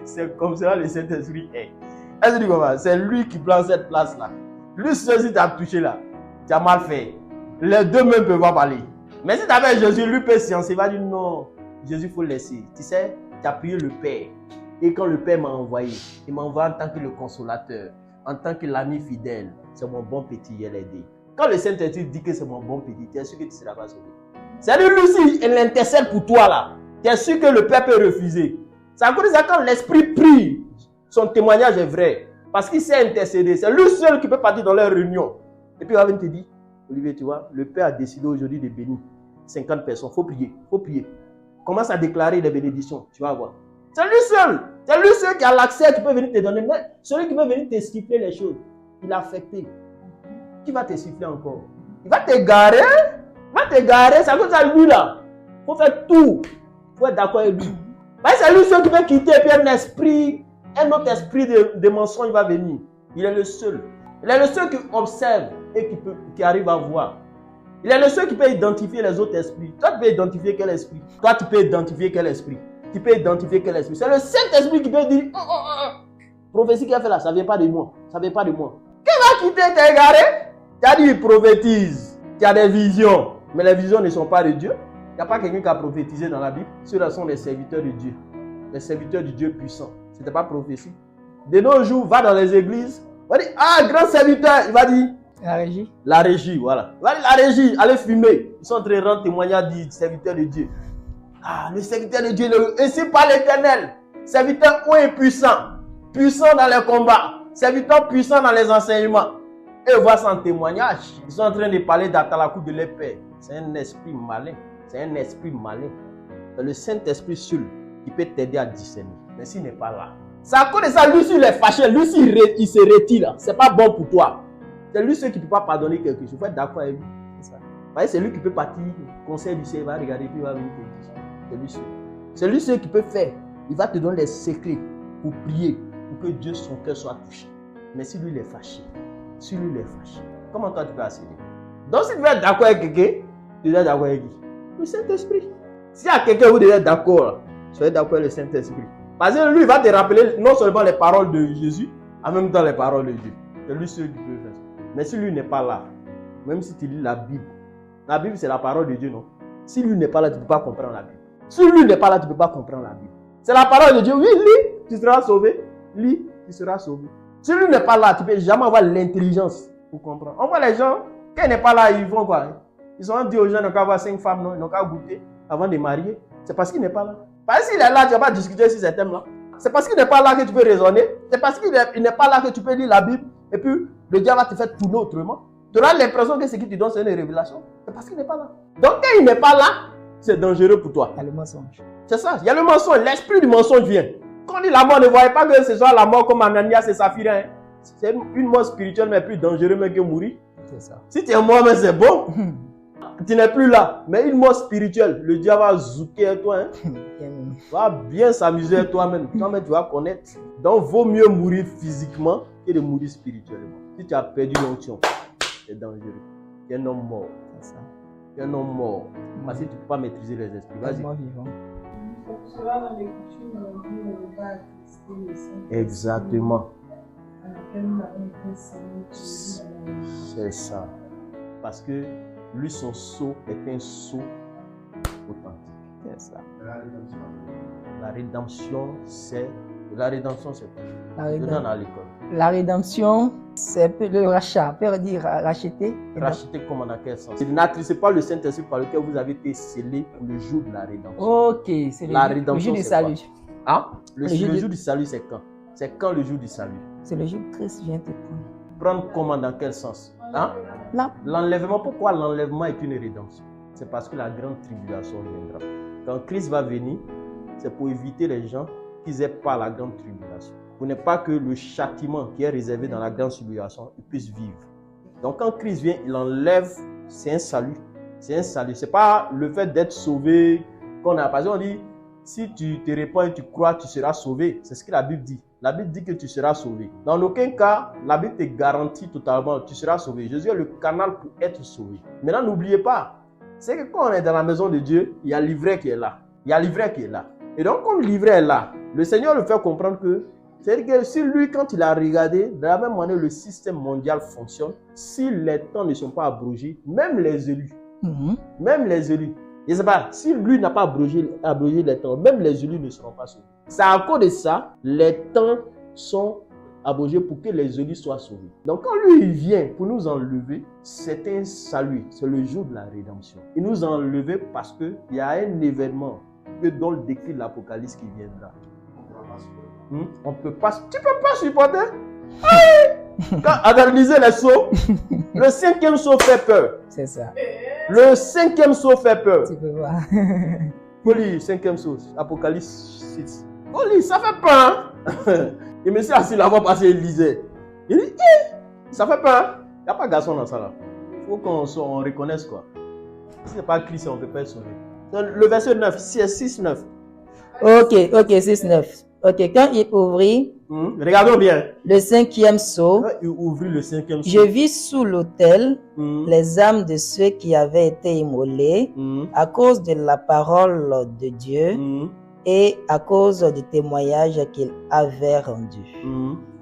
C'est comme ça le Saint-Esprit est. Est-ce que tu comprends? C'est lui qui prend cette place-là. Lui seul, si tu as touché là, tu as mal fait. Les deux mêmes peuvent pas parler. Mais si tu avais Jésus, lui peut sciencer, il va dire non, Jésus, il faut le laisser. Tu sais, tu as prié le Père. Et quand le Père m'a envoyé, il m'a envoyé en tant que le consolateur, en tant que l'ami fidèle. C'est mon bon petit, il aidé. Quand le Saint-Esprit dit que c'est mon bon petit, tu es sûr que tu ne seras pas sauvé. C'est-à-dire, lui aussi, il intercède pour toi là. Tu es sûr que le Père peut refuser. C'est à cause de ça, quand l'Esprit prie, son témoignage est vrai. Parce qu'il sait intercéder. C'est lui seul qui peut partir dans leur réunion. Et puis il va venir te dire, Olivier, tu vois, le Père a décidé aujourd'hui de bénir 50 personnes. Il faut prier, il faut prier. Commence à déclarer les bénédictions, tu vas voir. C'est lui seul. C'est lui seul qui a l'accès, qui peut venir te donner. Mais celui qui peut venir te siffler les choses, il est affecté. Qui va te siffler encore? Il va te garer. Il va te garer. C'est à cause de lui là. Il faut faire tout. Il faut être d'accord avec lui. C'est lui seul qui peut quitter. Et puis un autre esprit de mensonge va venir. Il est le seul. Il est le seul qui observe et qui arrive à voir. Il est le seul qui peut identifier les autres esprits. Toi, tu peux identifier quel esprit? Toi, tu peux identifier quel esprit? Tu peux identifier quel esprit? C'est le Saint-Esprit qui peut dire prophétie qu'il a fait là, ça ne vient pas de moi. Ça ne vient pas de moi. Qui va quitter? T'es égaré? Tu as dit il prophétise. Tu as des visions. Mais les visions ne sont pas de Dieu. Il n'y a pas quelqu'un qui a prophétisé dans la Bible. Ceux-là sont les serviteurs de Dieu. Les serviteurs du Dieu puissant. Ce n'était pas prophétie. De nos jours, va dans les églises. On va dire, grand serviteur. Il va dire, La régie. La régie, voilà. La régie, allez fumer. Ils sont en train de rendre témoignage du serviteur de Dieu. Ah, le serviteur de Dieu, ainsi par l'Éternel. Serviteur haut et puissant. Puissant dans les combats. Serviteur puissant dans les enseignements. Et voient son témoignage. Ils sont en train de parler d'Atalakou de l'épée. C'est un esprit malin. C'est un esprit malin. C'est le Saint-Esprit seul qui peut t'aider à discerner. Mais s'il n'est pas là. C'est à cause de ça, lui, s'il est fâché, lui, il se retire. C'est pas bon pour toi. C'est lui seul qui ne peut pas pardonner quelque chose. Il faut être d'accord avec lui. C'est ça. C'est lui qui peut partir, conseil du ciel, il va regarder, puis il va venir te dire. C'est lui seul. C'est lui seul qui peut faire. Il va te donner des secrets pour prier, pour que Dieu, son cœur soit touché. Mais si lui, il est fâché, comment toi tu peux accéder? Donc, si tu veux être d'accord avec quelqu'un, tu dois être d'accord avec qui? Le Saint-Esprit. S'il y a quelqu'un où vous devez être d'accord, soyez d'accord avec le Saint-Esprit. Parce que lui, il va te rappeler non seulement les paroles de Jésus, en même temps les paroles de Dieu. C'est lui seul qui peut faire ça. Mais si lui n'est pas là, même si tu lis la Bible c'est la parole de Dieu, non? Si lui n'est pas là, tu ne peux pas comprendre la Bible. Si lui n'est pas là, tu ne peux pas comprendre la Bible. C'est la parole de Dieu. Oui, lis, tu seras sauvé. Lis, tu seras sauvé. Si lui n'est pas là, tu ne peux jamais avoir l'intelligence pour comprendre. On voit les gens, quand il n'est pas là, ils font quoi? Ils ont dit aux gens, ils n'ont qu'à avoir 5 femmes, non? Ils n'ont qu'à goûter avant de marier. C'est parce qu'il n'est pas là. Parce que s'il est là, tu ne vas pas discuter sur ces thèmes-là. C'est parce qu'il n'est pas là que tu peux raisonner. C'est parce qu'il n'est pas là que tu peux lire la Bible. Et puis, le diable va te faire tourner autrement. Tu auras l'impression que ce qu'il te donne, c'est une révélation. C'est parce qu'il n'est pas là. Donc, quand il n'est pas là, c'est dangereux pour toi. Il y a le mensonge. C'est ça. Il y a le mensonge. L'esprit du mensonge vient. Quand on dit la mort, ne voyez pas que ce soit la mort comme Ananias et Saphira. Hein. C'est une mort spirituelle, mais plus dangereuse que mourir. C'est ça. Si tu es mort, mais c'est bon. Tu n'es plus là. Mais une mort spirituelle, le diable va zouker toi. Hein. Va bien s'amuser avec toi-même. Toi-même, tu vas connaître. Donc, vaut mieux mourir physiquement que de mourir spirituellement. Si tu as perdu l'onction, c'est dangereux. Tu es un homme mort. C'est ça. Tu es un homme mort. Parce que tu ne peux pas maîtriser les esprits. Vas-y. Vivant. Cela dans les coutumes, on dit on ne va pas attrister le Saint-Esprit. Exactement. À laquelle nous avons été salués. C'est ça. Parce que lui, son sceau est un sceau authentique. C'est ça. La rédemption, c'est quoi? Donne à l'école. La rédemption, c'est le rachat. On peut dire racheter. Racheter comment, dans quel sens? N'attristez pas le Saint-Esprit par lequel vous avez été scellé pour le jour de la rédemption. Ok, c'est le jour du salut. Hein? Le jour du salut, c'est quand? C'est quand le jour du salut? C'est le jour où Christ vient te prendre. Prendre comment, dans quel sens? Hein? L'enlèvement, pourquoi l'enlèvement est une rédemption? C'est parce que la grande tribulation viendra. Quand Christ va venir, c'est pour éviter les gens qui n'aient pas la grande tribulation. Pour ne pas que le châtiment qui est réservé dans la grande tribulation puisse vivre. Donc quand Christ vient, il enlève, c'est un salut. C'est un salut. Ce n'est pas le fait d'être sauvé qu'on a. Parce qu'on dit, si tu te répands et tu crois, tu seras sauvé. C'est ce que la Bible dit. La Bible dit que tu seras sauvé. Dans aucun cas, la Bible te garantit totalement que tu seras sauvé. Jésus est le canal pour être sauvé. Maintenant, n'oubliez pas, c'est que quand on est dans la maison de Dieu, il y a l'ivraie qui est là. Il y a l'ivraie qui est là. Et donc, comme l'ivraie est là, le Seigneur le fait comprendre que, c'est-à-dire que si lui, quand il a regardé, de la même manière, le système mondial fonctionne, si les temps ne sont pas abrogés, même les élus, je ne sais pas, si lui n'a pas abrogé les temps, même les élus ne seront pas sauvés. C'est à cause de ça, les temps sont abrogés pour que les élus soient sauvés. Donc quand lui il vient pour nous enlever, c'est un salut, c'est le jour de la rédemption. Il nous a enlevés parce qu'il y a un événement dont le décret de l'Apocalypse qui viendra. On ne peut pas, tu ne peux pas supporter. Quand analyser les sceaux, le 5e sceau fait peur. C'est ça. Le 5e sceau fait peur. Tu peux voir. Faut lire 5e sceau, Apocalypse 6. Faut lire, ça fait peur. Hein? Et me suis assis là-bas parce qu'il lisait. Il dit, ça fait peur. Il n'y a pas de garçon dans ça là. Il faut qu'on reconnaisse quoi. Si ce n'est pas Christ, on ne peut pas être sauvé. Le verset 9, 6, 9. Ok, 6, 9. Ok, quand il ouvrit regardons bien. Le 5e sceau, quand il ouvrit le 5e sceau, je vis sous l'autel les âmes de ceux qui avaient été immolés à cause de la parole de Dieu et à cause du témoignage qu'il avait rendu.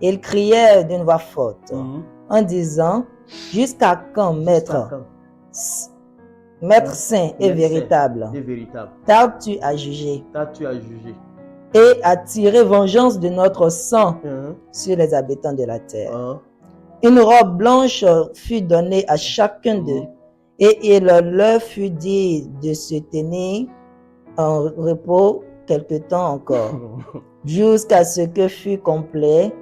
Ils criaient d'une voix forte en disant, jusqu'à quand, maître saint et véritable, tardes-tu à juger et à tirer vengeance de notre sang sur les habitants de la terre. Une robe blanche fut donnée à chacun d'eux, et il leur fut dit de se tenir en repos quelque temps encore, jusqu'à ce que fût complet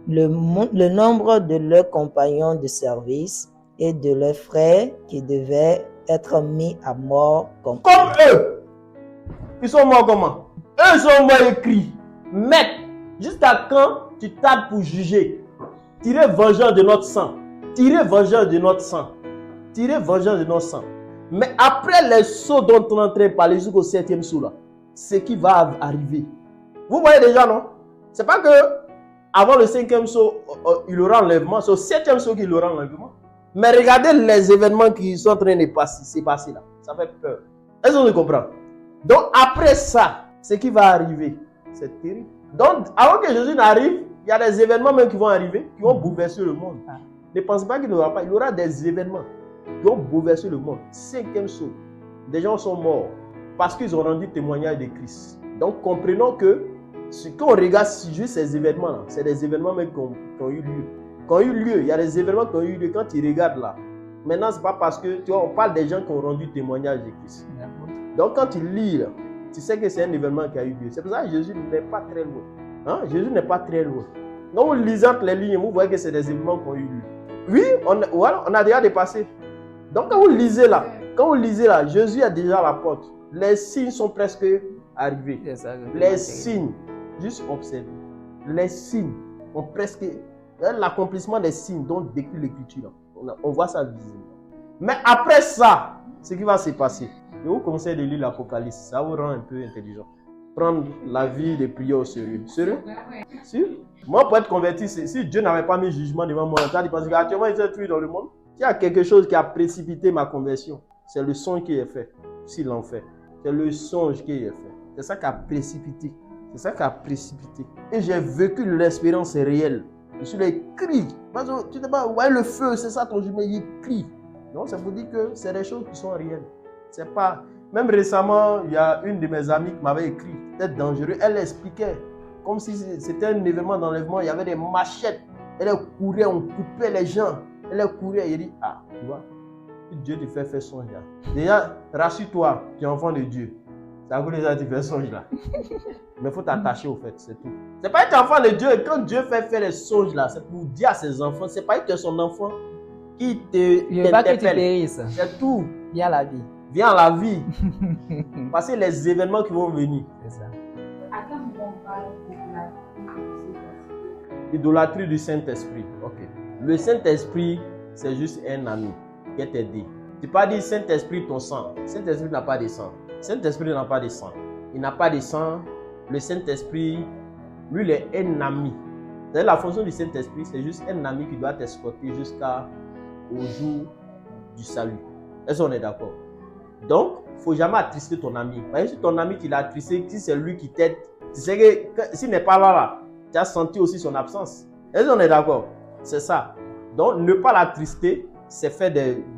le nombre de leurs compagnons de service et de leurs frères qui devaient être mis à mort comme eux. Ils sont morts comment? Eux sont morts écrits. Maître, jusqu'à quand tu tardes pour juger? Tirez vengeance de notre sang. Tirez vengeance de notre sang. Tirez vengeance de notre sang. Mais après les sauts dont on est en train de parler jusqu'au 7e saut là, ce qui va arriver. Vous voyez déjà, non? C'est pas que avant le 5e saut, il aura enlèvement. C'est au 7e saut qu'il aura enlèvement. Mais regardez les événements qui sont en train de se passer là. Ça fait peur. Est-ce qu'on comprend? Donc après ça, ce qui va arriver, c'est terrible. Donc avant que Jésus n'arrive, il y a des événements même qui vont arriver, qui vont bouleverser le monde. Ne pensez pas qu'il n'y aura pas. Il y aura des événements qui vont bouleverser le monde. 5e saut. Des gens sont morts parce qu'ils ont rendu témoignage de Christ. Donc comprenons que quand on regarde juste ces événements-là, c'est des événements même qui ont eu lieu. Qui ont eu lieu, il y a des événements qui ont eu lieu quand tu regardes là. Maintenant, ce n'est pas parce que, tu vois, on parle des gens qui ont rendu témoignage de Christ. Donc quand tu lis là, tu sais que c'est un événement qui a eu lieu. C'est pour ça que Jésus n'est pas très loin. Hein? Jésus n'est pas très loin. Donc vous lisez entre les lignes, vous voyez que c'est des événements qui ont eu lieu. Oui, on a déjà dépassé. Donc quand vous lisez là, Jésus est déjà à la porte. Les signes sont presque arrivés. Les signes, juste observez. Les signes ont presque... L'accomplissement des signes dont décrit l'Écriture. On voit ça visiblement. Mais après ça, ce qui va se passer, je vous conseille de lire l'Apocalypse. Ça vous rend un peu intelligent. Prendre la vie de prier au sérieux. Sérieux? Si? Moi, pour être converti, si Dieu n'avait pas mis jugement devant moi, parce qu'actuellement, il s'est tué dans le monde. Il y a quelque chose qui a précipité ma conversion. C'est le songe qui est fait. S'il en fait. C'est le songe qui est fait. C'est ça qui a précipité. C'est ça qui a précipité. Et j'ai vécu l'expérience réelle. Je suis les cris. Tu ne sais pas, ouais, le feu, c'est ça ton jumeau, il crie. Donc, ça vous dit que c'est des choses qui sont réelles. C'est pas. Même récemment, il y a une de mes amies qui m'avait écrit, peut-être dangereux. Elle expliquait, comme si c'était un événement d'enlèvement, il y avait des machettes. Elle courait, on coupait les gens. Elle courait, il dit, ah, tu vois, Dieu te fait faire songe là. Déjà, rassure-toi, tu es enfant de Dieu. Ça vous déjà tu fais songe là. Mais il faut t'attacher au fait, c'est tout. C'est pas être enfant de Dieu. Quand Dieu fait faire les songes là, c'est pour dire à ses enfants, c'est pas être son enfant qui il veut pas que tu périsses. C'est tout. Viens à la vie. Viens à la vie. Parce que les événements qui vont venir. C'est ça. À quel moment on parle d'idolâtrie du Saint-Esprit? Ok. Le Saint-Esprit, c'est juste un ami qui t'aide. Tu peux pas dire Saint-Esprit ton sang. Saint-Esprit n'a pas de sang. Saint-Esprit n'a pas de sang. Il n'a pas de sang. Le Saint-Esprit, lui, il est un ami. La fonction du Saint-Esprit, c'est juste un ami qui doit t'escorter jusqu'au jour du salut. Est-ce qu'on est d'accord? Donc, il ne faut jamais attrister ton ami. Parce que si ton ami qui l'a attristé, si c'est lui qui t'aide, tu sais que s'il n'est pas là, tu as senti aussi son absence. Est-ce qu'on est d'accord? C'est ça. Donc, ne pas l'attrister, c'est faire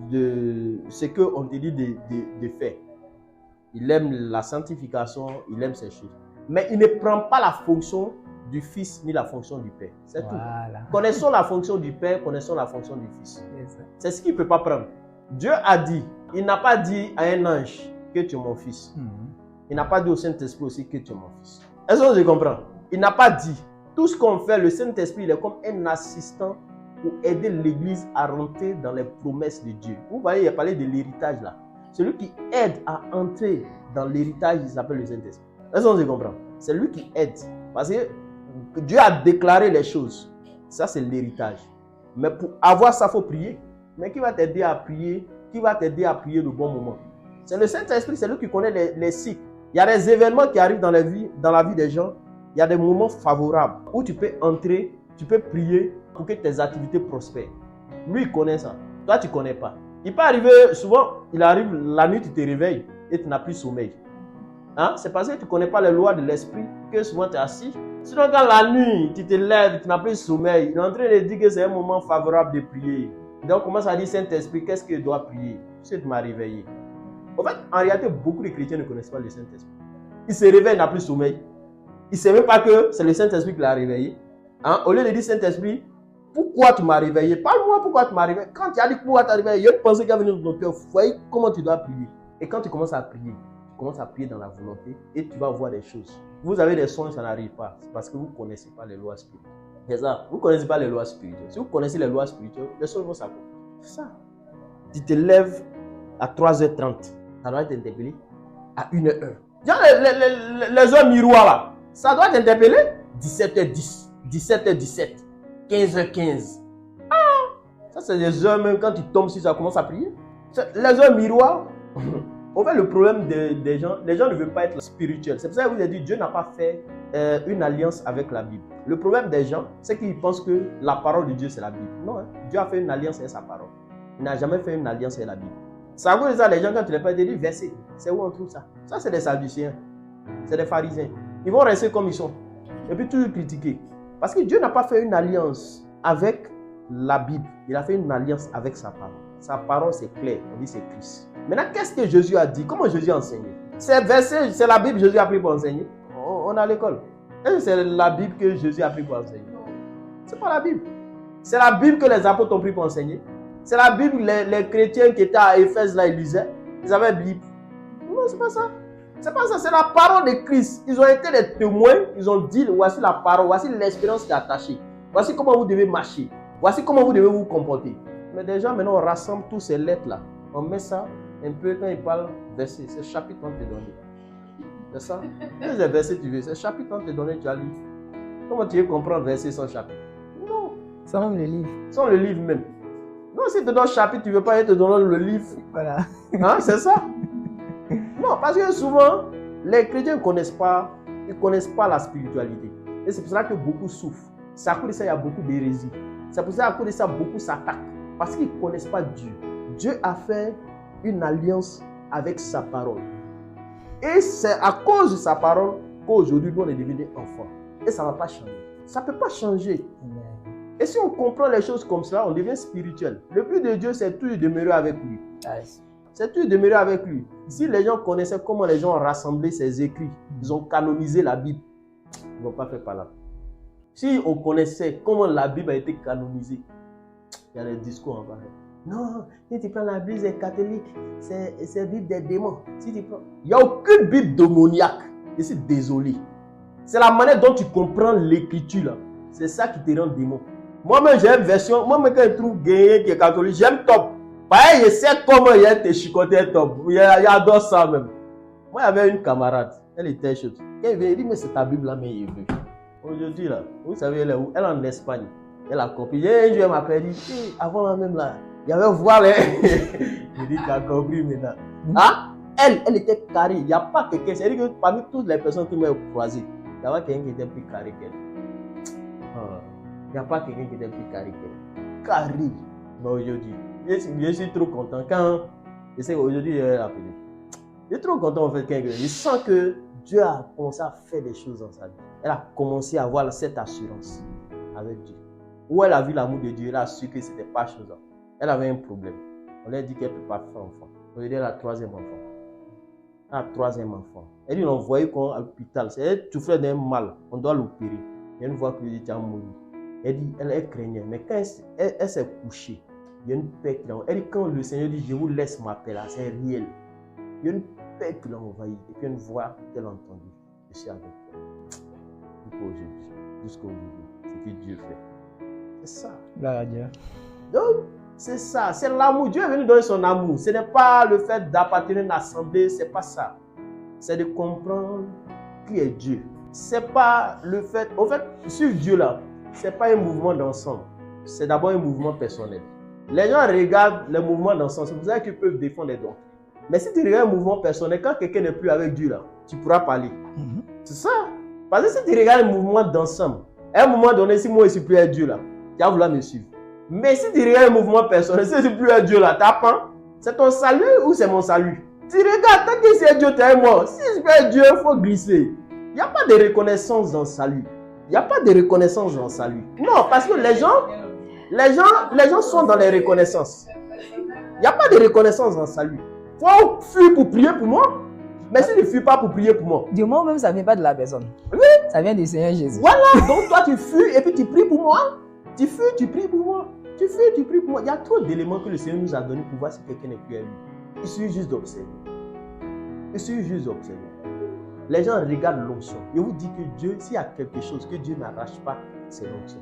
de ce qu'on te dit de faire. Il aime la sanctification, il aime ces choses. Mais il ne prend pas la fonction du Fils ni la fonction du Père. C'est tout. Connaissons la fonction du Père, connaissons la fonction du Fils. C'est ce qu'il ne peut pas prendre. Dieu a dit, il n'a pas dit à un ange que tu es mon fils. Il n'a pas dit au Saint-Esprit aussi que tu es mon fils. Est-ce que je comprends? Il n'a pas dit. Tout ce qu'on fait, le Saint-Esprit, il est comme un assistant pour aider l'Église à rentrer dans les promesses de Dieu. Vous voyez, il a parlé de l'héritage là. Celui qui aide à entrer dans l'héritage, il s'appelle le Saint-Esprit. Est-ce que je comprends? C'est lui qui aide. Parce que Dieu a déclaré les choses. Ça, c'est l'héritage. Mais pour avoir ça, il faut prier. Mais qui va t'aider à prier? Qui va t'aider à prier le bon moment? C'est le Saint-Esprit, c'est lui qui connaît les cycles. Il y a des événements qui arrivent dans la vie des gens. Il y a des moments favorables où tu peux entrer, tu peux prier pour que tes activités prospèrent. Lui, il connaît ça. Toi, tu ne connais pas. Il peut arriver, souvent, il arrive la nuit, tu te réveilles et tu n'as plus sommeil. Hein? C'est parce que tu ne connais pas les lois de l'esprit que souvent tu es assis. Sinon, quand la nuit, tu te lèves, tu n'as plus sommeil, il est en train de dire que c'est un moment favorable de prier. Donc, on commence à dire Saint-Esprit, qu'est-ce que je dois prier? Parce que tu m'as réveillé. En fait, en réalité, beaucoup de chrétiens ne connaissent pas le Saint-Esprit. Ils se réveillent, ils n'ont plus sommeil. Ils ne savent même pas que c'est le Saint-Esprit qui l'a réveillé. Hein? Au lieu de dire Saint-Esprit, pourquoi tu m'as réveillé. Parle-moi pourquoi tu m'as réveillé. Quand tu as dit pourquoi tu as réveillé, il y a une pensée qui est venue dans ton cœur. Voyez comment tu dois prier. Et quand tu commences à prier, tu commences à prier dans la volonté et tu vas voir des choses. Vous avez des songes, ça n'arrive pas. C'est parce que vous ne connaissez pas les lois spirituelles. C'est ça. Vous ne connaissez pas les lois spirituelles. Si vous connaissez les lois spirituelles, les songes vont s'accomplir. C'est ça. Tu te lèves à 3h30. Ça doit t'interpeller à 1h01. Les heures miroirs là, ça doit t'interpeller 17h10, 17h17, 15h15. Ça c'est des heures même quand tu tombes si ça commence à prier. Les heures miroirs. En fait, le problème des gens, les gens ne veulent pas être spirituels. C'est pour ça que je vous ai dit, Dieu n'a pas fait une alliance avec la Bible. Le problème des gens, c'est qu'ils pensent que la parole de Dieu, c'est la Bible. Non, hein? Dieu a fait une alliance avec sa parole. Il n'a jamais fait une alliance avec la Bible. C'est à cause de ça, les gens, quand tu les parles, ils disent verset. C'est où on trouve ça? Ça, c'est des Sadducéens. C'est des pharisiens. Ils vont rester comme ils sont. Et puis toujours critiquer. Parce que Dieu n'a pas fait une alliance avec la Bible. Il a fait une alliance avec sa parole. Sa parole, c'est clair. On dit c'est Christ. Maintenant, qu'est-ce que Jésus a dit? Comment Jésus a enseigné? C'est verset, c'est la Bible que Jésus a pris pour enseigner. On est à l'école. Est-ce que c'est la Bible que Jésus a pris pour enseigner? C'est pas la Bible. C'est la Bible que les apôtres ont pris pour enseigner. C'est la Bible, les chrétiens qui étaient à Éphèse, là, ils lisaient. Ils avaient la Bible. Non, c'est pas ça. C'est pas ça, c'est la parole de Christ. Ils ont été des témoins. Ils ont dit, voici la parole, voici l'expérience qui est attachée. Voici comment vous devez marcher. Voici comment vous devez vous comporter. Mais déjà, maintenant, on rassemble tous ces lettres-là. On met ça un peu quand ils parlent verset. C'est chapitre on te donné. C'est ça? Quel verset tu veux? C'est chapitre on te donné, tu as lu. Comment tu veux comprendre verset sans chapitre? Non. Sans le livre. Sans le livre même. Non, si tu te donnes chapitre, tu ne veux pas te donner le livre. Voilà. Hein, c'est ça? Non, parce que souvent, les chrétiens ne connaissent pas la spiritualité. Et c'est pour ça que beaucoup souffrent. C'est à cause de ça qu'il y a beaucoup d'hérésie. C'est pour ça qu'à cause de ça, beaucoup s'attaquent. Parce qu'ils ne connaissent pas Dieu. Dieu a fait une alliance avec sa parole. Et c'est à cause de sa parole qu'aujourd'hui, nous, on est devenus enfants. Et ça ne va pas changer. Ça ne peut pas changer. Et si on comprend les choses comme ça, on devient spirituel. Le but de Dieu, c'est toujours demeurer avec lui. C'est toujours demeurer avec lui. Si les gens connaissaient comment les gens ont rassemblé ces écrits, ils ont canonisé la Bible, ils ne vont pas faire par là. Si on connaissait comment la Bible a été canonisée, il y a des discours en bas. Non, si tu prends la Bible, c'est catholique, c'est la Bible des démons. Si tu prends... Il n'y a aucune Bible démoniaque. Je suis désolé. C'est la manière dont tu comprends l'écriture là. C'est ça qui te rend démon. Moi-même, j'ai une version. Moi-même, quand je trouve gagné qui est catholique, j'aime top. Pareil, je sais comment il y a tes chicotés top. Il adore ça même. Moi, il y avait une camarade. Elle était chaude. Quand il dit, mais c'est ta Bible là, mais il veut. Aujourd'hui, là, vous savez, elle est où? Elle est en Espagne. Elle a compris. Un jour, elle m'a dit, hey, avant là même là, il y avait voile. Je dis, tu as compris maintenant. Ah? Elle était carrée. Il n'y a pas quelqu'un. C'est-à-dire que parmi toutes les personnes qui m'ont croisé, il y avait quelqu'un qui était plus carré qu'elle. Il n'y a pas quelqu'un qui était plus carré qu'elle. Carré. Mais aujourd'hui, je suis trop content. Quand je sais qu'aujourd'hui, elle a appelé. Je suis trop content en fait. Je sens que Dieu a commencé à faire des choses dans sa vie. Elle a commencé à avoir cette assurance avec Dieu. Où elle a vu l'amour de Dieu, elle a su que ce n'était pas chose. Elle avait un problème. On lui a dit qu'elle ne peut pas faire enfant. Aujourd'hui, elle a 3e enfant. Elle a 3e enfant. Elle dit, on voyait à l'hôpital. Elle souffrait d'un mal. On doit l'opérer. Il y a une fois que tu as mouru. Elle dit, elle craignait. Mais quand elle s'est couchée, il y a une paix qui l'a envahie. Elle dit, quand le Seigneur dit, je vous laisse ma paix là, c'est réel. Il y a une paix qui l'a envahie. Et puis une voix qu'elle a entendue. Je suis avec toi. Aujourd'hui. Jusqu'à aujourd'hui. C'est ce que Dieu fait. C'est ça. Gloire à Dieu. Donc, c'est ça. C'est l'amour. Dieu est venu donner son amour. Ce n'est pas le fait d'appartenir à une assemblée. Ce n'est pas ça. C'est de comprendre qui est Dieu. Ce n'est pas le fait... En fait, sur Dieu là, ce n'est pas un mouvement d'ensemble. C'est d'abord un mouvement personnel. Les gens regardent les mouvements d'ensemble. C'est pour ça qu'ils peuvent défendre les dons. Mais si tu regardes un mouvement personnel, quand quelqu'un n'est plus avec Dieu là, tu pourras parler. C'est ça. Parce que si tu regardes un mouvement d'ensemble, à un moment donné, si moi je ne suis plus avec Dieu là, tu vas vouloir me suivre. Mais si tu regardes un mouvement personnel, si je ne suis plus avec Dieu là, tu apprends. C'est ton salut ou c'est mon salut? Tu regardes, tant que c'est Dieu, tu es avec moi. Si je suis avec Dieu, il faut glisser. Il n'y a pas de reconnaissance dans le salut. Il n'y a pas de reconnaissance dans le salut. Non, parce que les gens sont dans les reconnaissances. Il n'y a pas de reconnaissance dans le salut. Il faut fuir pour prier pour moi. Mais si tu ne fuis pas pour prier pour moi. Du moment même, ça ne vient pas de la personne. Oui. Ça vient du Seigneur Jésus. Voilà, donc toi tu fuis et puis tu pries pour moi. Tu fais, tu pries pour moi. Tu fais, tu pries pour moi. Il y a trop d'éléments que le Seigneur nous a donnés pour voir si quelqu'un est plus à lui. Il suffit juste d'observer. Il suffit juste d'observer. Les gens regardent l'onction. Je vous dis que Dieu, s'il y a quelque chose que Dieu n'arrache pas, c'est l'onction.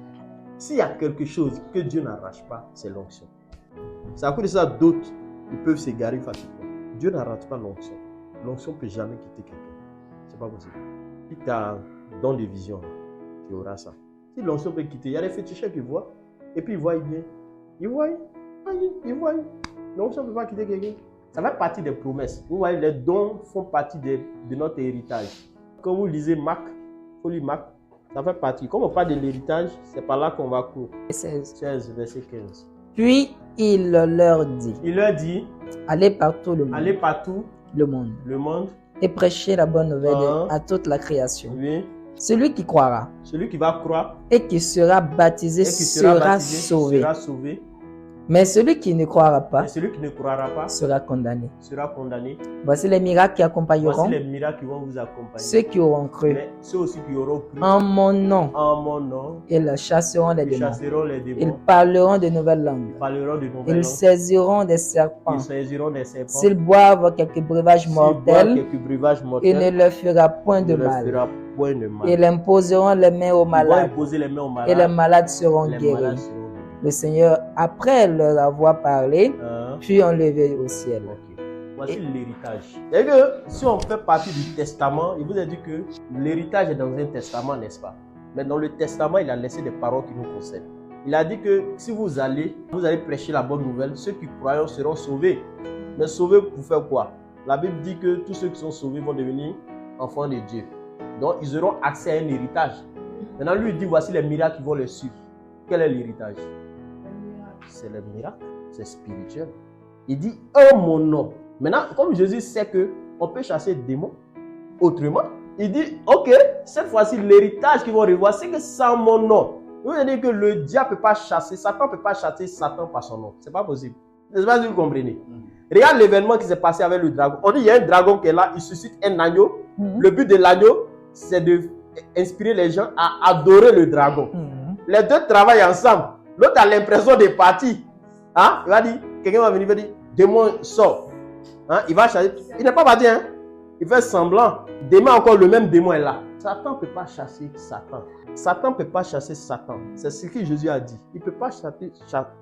S'il y a quelque chose que Dieu n'arrache pas, c'est l'onction. C'est à cause de ça d'autres ils peuvent s'égarer facilement. Dieu n'arrache pas l'onction. L'onction ne peut jamais quitter quelqu'un. C'est pas possible. Si tu as un don de vision, tu auras ça. Si l'onction peut quitter, il y a des féticheurs qui voient, et puis ils voient bien. Ils voient. L'onction ne peut pas quitter quelqu'un. Ça fait partie des promesses. Vous voyez, les dons font partie de notre héritage. Quand vous lisez Marc, il faut lire Marc, ça fait partie. Comme on parle de l'héritage, c'est par là qu'on va courir. 16, verset 15. Puis il leur dit. Il leur dit, allez partout le monde. Allez partout le monde. Le monde. Et prêchez la bonne nouvelle à toute la création. Oui. Celui qui croira. Celui qui va croire. Et qui sera baptisé, sera sauvé. Sera sauvé. Mais celui qui ne croira pas, sera condamné. Voici les miracles qui accompagneront. Voici les miracles qui vont vous accompagner. Ceux qui auront cru. Mais ceux aussi qui auront cru. En mon nom. Ils chasseront les démons. Ils parleront de nouvelles langues. Ils saisiront des serpents. S'ils boivent quelques breuvages mortels, il ne leur fera point de mal. Ils imposeront les mains aux malades. Et les malades seront guéris. Le Seigneur, après leur avoir parlé, fut enlevé au ciel. Okay. Voici l'héritage. C'est que si on fait partie du testament, il vous a dit que l'héritage est dans un testament, n'est-ce pas? Mais dans le testament, il a laissé des paroles qui nous concernent. Il a dit que si vous allez prêcher la bonne nouvelle, ceux qui croient seront sauvés. Mais sauvés pour faire quoi? La Bible dit que tous ceux qui sont sauvés vont devenir enfants de Dieu. Donc, ils auront accès à un héritage. Maintenant, lui, il dit, voici les miracles qui vont les suivre. Quel est l'héritage? C'est le miracle, c'est spirituel. Il dit en mon nom. Maintenant, comme Jésus sait qu'on peut chasser des démons autrement, il dit ok, cette fois-ci, l'héritage qu'ils vont revoir, c'est que sans mon nom. Vous voulez dire que le diable ne peut pas chasser, Satan ne peut pas chasser Satan par son nom. C'est pas possible. Je ne sais pas si vous comprenez. Regarde l'événement qui s'est passé avec le dragon. On dit il y a un dragon qui est là, il suscite un agneau. Le but de l'agneau, c'est d'inspirer les gens à adorer le dragon. Les deux travaillent ensemble. L'autre a l'impression de partir. Hein? Il va dire, quelqu'un va venir et dire, démon sort. Hein? Il va chasser. Il n'est pas parti. Hein? Il fait semblant. Demain encore, le même démon est là. Satan ne peut pas chasser Satan. Satan ne peut pas chasser Satan. C'est ce que Jésus a dit. Il ne peut pas chasser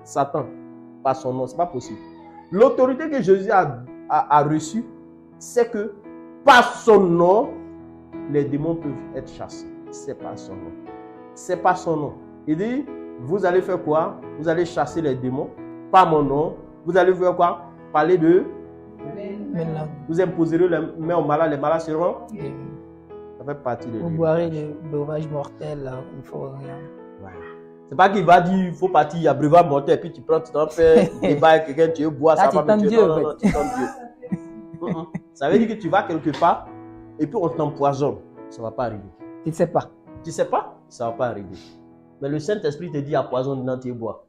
Satan par son nom. Ce n'est pas possible. L'autorité que Jésus a reçue, c'est que par son nom, les démons peuvent être chassés. C'est par son nom. C'est par son nom. Il dit, vous allez faire quoi? Vous allez chasser les démons par mon nom. Vous allez faire quoi? Parler de... Vous imposerez les mains aux malades. Les malades seront... Ça fait partie de... Vous boirez le breuvage mortel. Là. Il faut rien. Ouais. C'est pas qu'il va dire, il faut partir, il y a breuvage mortel, puis tu prends, tu t'en fais débat avec quelqu'un, tu veux boire, ça va me tuer. Non, tu t'en Dieu. Ça veut dire que tu vas quelque part, et puis on t'empoisonne. Ça ne va pas arriver. Tu ne sais pas. Tu ne sais pas? Ça ne va pas arriver. Mais le Saint-Esprit te dit à poison dans tes bois.